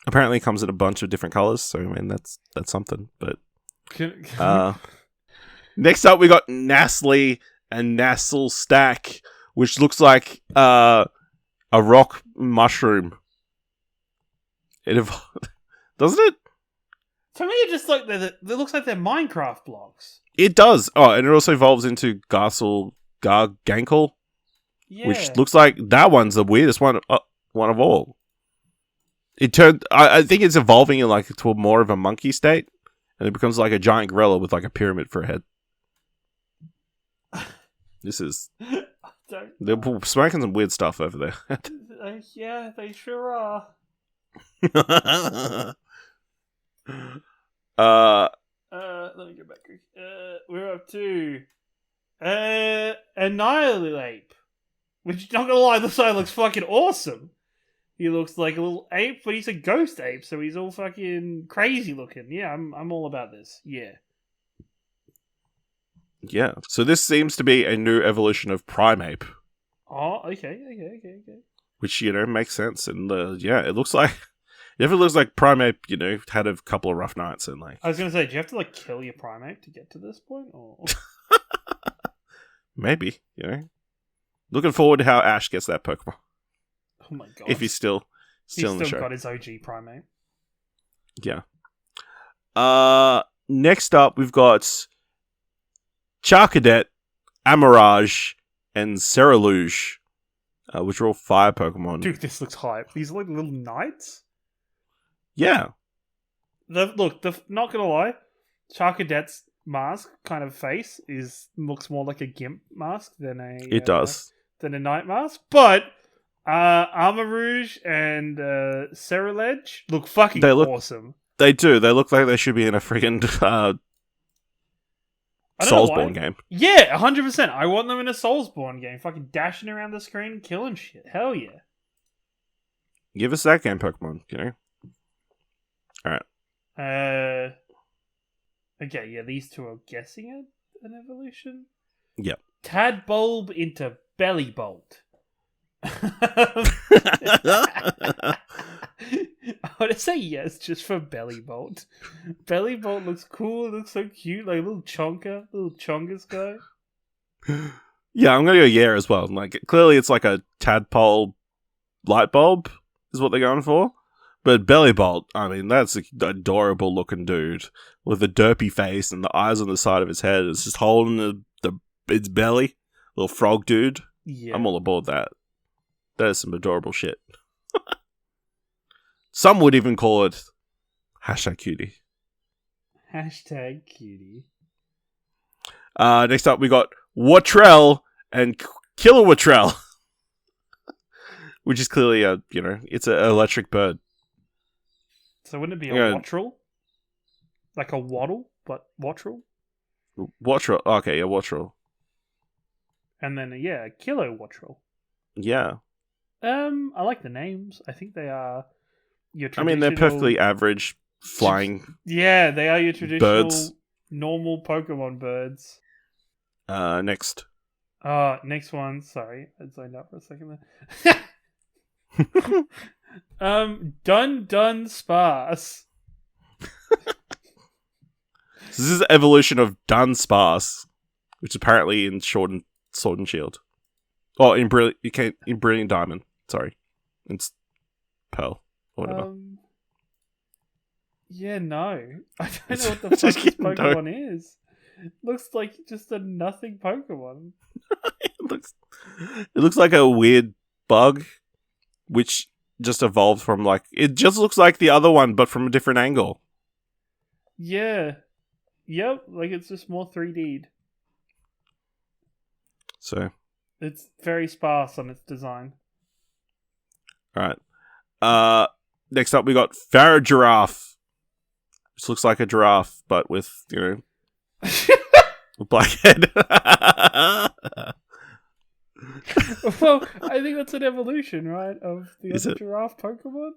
Apparently, he comes in a bunch of different colors, so I mean that's something. But next up, we got Nastly and Nastle Stack, which looks like a rock mushroom. Doesn't it? To me, it just it looks like they're Minecraft blocks. It does. Oh, and it also evolves into Gargankle, which looks like that one's the weirdest one of all. It turned. I think it's evolving in to more of a monkey state, and it becomes like a giant gorilla with like a pyramid for a head. This is. They're smoking some weird stuff over there. Yeah, they sure are. Let me get back. We're up to Annihilate, which, not gonna lie, this guy looks fucking awesome. He looks like a little ape, but he's a ghost ape, so he's all fucking crazy looking. Yeah, I'm all about this. Yeah. Yeah. So this seems to be a new evolution of Primeape. Oh, okay. Which, makes sense. And it looks like it definitely looks like Primeape, had a couple of rough nights and I was gonna say, do you have to kill your Primeape to get to this point, or maybe, Looking forward to how Ash gets that Pokemon. Oh my god. If he's still in the show. He's still got his OG Primeape. Yeah. Next up we've got Charcadet, Amirage, and Ceraluge, which are all fire Pokemon. Dude, this looks hype. These are like little knights. Yeah. Not gonna lie, Charcadet's mask kind of face looks more like a gimp mask than a knight mask. But Armarouge and Ceraluge look fucking awesome. They do. They look like they should be in a friggin' Soulsborne game. Yeah, 100%. I want them in a Soulsborne game. Fucking dashing around the screen, killing shit. Hell yeah. Give us that game, Pokemon, Alright. Okay, yeah, these two are guessing an evolution? Yep. Tadbulb into Bellybolt. I want to say yes, just for Bellybolt. Bellybolt looks cool. It looks so cute, like a little chongus guy. Yeah, I'm gonna go yeah as well. Clearly, it's like a tadpole light bulb is what they're going for. But Bellybolt, I mean, that's an adorable looking dude with a derpy face and the eyes on the side of his head. It's just holding its belly, little frog dude. Yeah. I'm all aboard that. That is some adorable shit. Some would even call it #cutie. #cutie. Next up, we got Watrell and Killer Watrell, which is clearly it's an electric bird. So wouldn't it be a Watrel? Like a waddle, but Watrel? Watrel. Okay, yeah, Watrel. And then a Kilo Watrel. Yeah. I like the names. I think they are your traditional... I mean, they're perfectly average flying. Yeah, they are your traditional birds. Normal Pokemon birds. Next. Next one. Sorry, I zoned out for a second there. Dun Sparse. So this is the evolution of Dunsparce, which is apparently in Sword and Shield. Oh, in Brilliant Diamond. Sorry, it's Pearl or whatever. Yeah, no. I don't know what the fuck this Pokemon is. It looks like just a nothing Pokemon. It looks like a weird bug, which just evolved from like... It just looks like the other one, but from a different angle. Yeah. Yep, like it's just more 3D'd. So... It's very sparse on its design. Alright. Next up we got Farigiraffe. This looks like a giraffe, but with, a black head. Well, I think that's an evolution, right? Of the other giraffe Pokemon?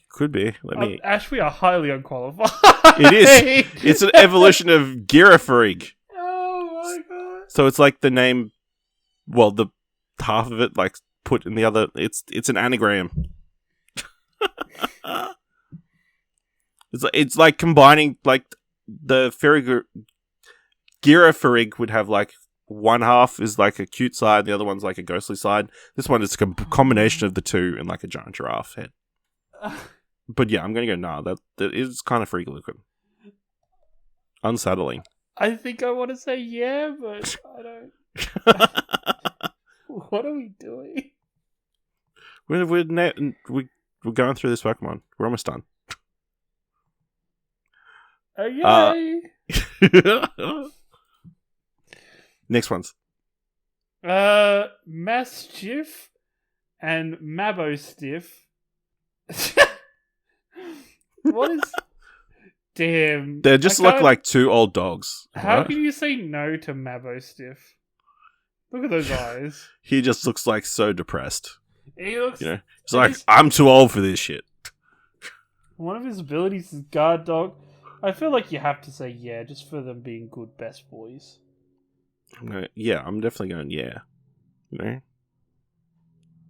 Could be. Let me... Ash, we are highly unqualified. It is. It's an evolution of Girafarig. Oh my god. So it's like the name... Well, the half of it, like, put in the other... It's an anagram. It's like combining, like, the Girafarig would have, like, one half is like a cute side, the other one's like a ghostly side. This one is a combination of the two in like a giant giraffe head. But yeah, I'm gonna go nah. That is kind of freaky looking. Unsettling. I think I want to say yeah, but I don't. What are we doing? We're going through this Pokemon. We're almost done. Okay. Next ones. Masstiff and Mabostiff. What is... Damn. They just look like two old dogs. How right? can you say no to Mabostiff? Look at those eyes. He just looks like so depressed. He looks... He's like, I'm too old for this shit. One of his abilities is guard dog. I feel like you have to say yeah, just for them being good best boys. I'm definitely going yeah.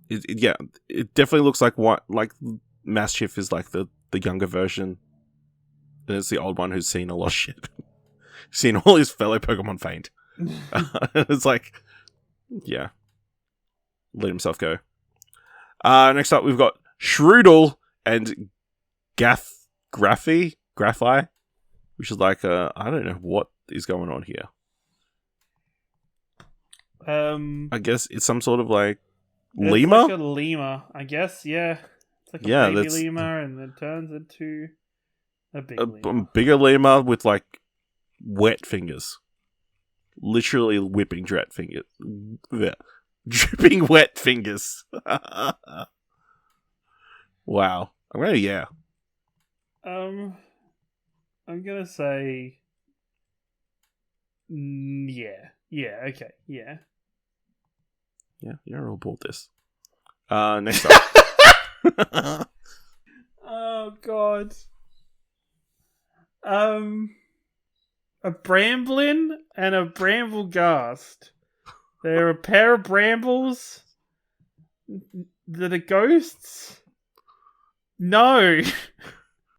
It definitely looks like what, like, Masstiff is like the younger version, and it's the old one who's seen a lot of shit. Seen all his fellow Pokemon faint. It's like, yeah, let himself go. Next up we've got Shroodle and Graphi, which is like I don't know what is going on here. I guess it's some sort of like lemur. It's like a lemur, I guess. Yeah, it's like a baby lemur, and then turns into a big lemur. Bigger lemur with like wet fingers, literally whipping dripping wet fingers. Wow, I'm gonna yeah. I'm gonna say yeah. Yeah. Okay. Yeah. Yeah, you're all bought this. Next up. Oh god. A Bramblin and a Bramblegast. They're a pair of brambles that are ghosts. No.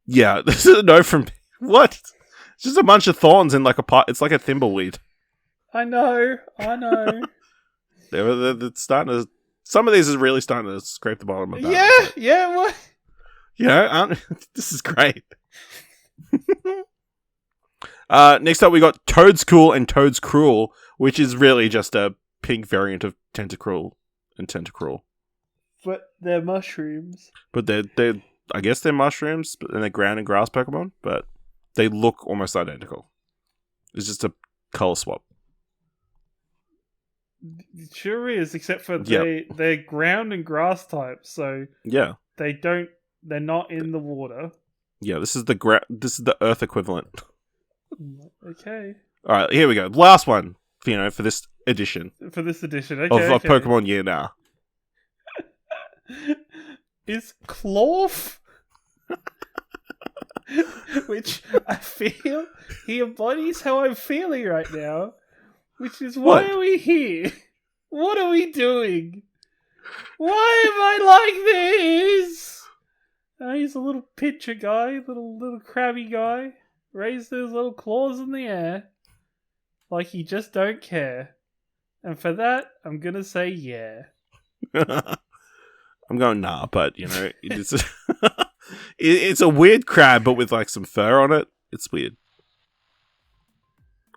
Yeah, this is a no from what? It's just a bunch of thorns in like a pot. It's like a thimbleweed. I know. They're starting to... Some of these is really starting to scrape the bottom of that. Yeah, what? This is great. Next up we got Toadscool and Toadscruel, which is really just a pink variant of Tentacruel and Tentacruel. But they're mushrooms. But they're I guess they're mushrooms, and they're ground and grass Pokemon, but they look almost identical. It's just a color swap. It sure is, except for they're ground and grass types, so yeah, they're not in the water. Yeah, this is the Earth equivalent. Okay. All right, here we go. Last one, for this edition. Okay, of Pokemon Year Now. Is Clorf, which I feel he embodies how I'm feeling right now. Which is, why are we here? What are we doing? Why am I like this? He's a little pitcher guy, little crabby guy. Raised those little claws in the air. Like he just don't care. And for that, I'm going to say yeah. I'm going nah, but you know, it's a weird crab, but with like some fur on it. It's weird.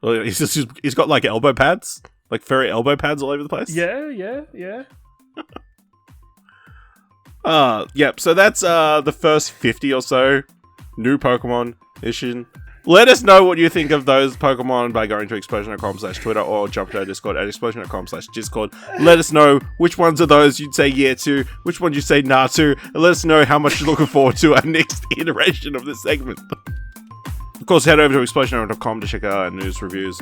Well, he's got like elbow pads, like furry elbow pads all over the place. Yeah. Yep. So that's the first 50 or so new Pokemon edition. Let us know what you think of those Pokemon by going to explosion.com/Twitter or jump to our Discord at explosion.com/Discord. Let us know which ones of those you'd say yeah to, which ones you'd say nah to, and let us know how much you're looking forward to our next iteration of this segment. Of course, head over to explosion.com to check out our news, reviews,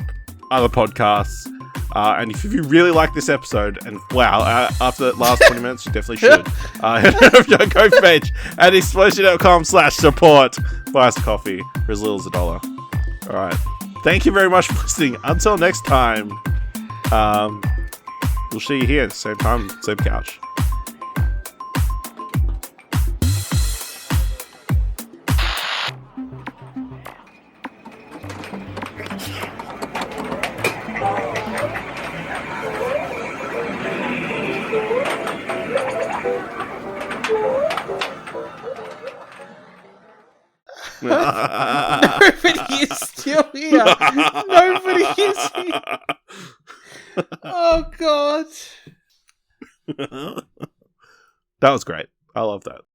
other podcasts. And if you really like this episode, and wow, after the last 20 minutes, you definitely should. Head over to our Go page at explosion.com/support. Buy us a coffee for as little as $1. Alright. Thank you very much for listening. Until next time, we'll see you here, same time, same couch. Nobody is still here. Nobody is here. Oh, God. That was great. I love that.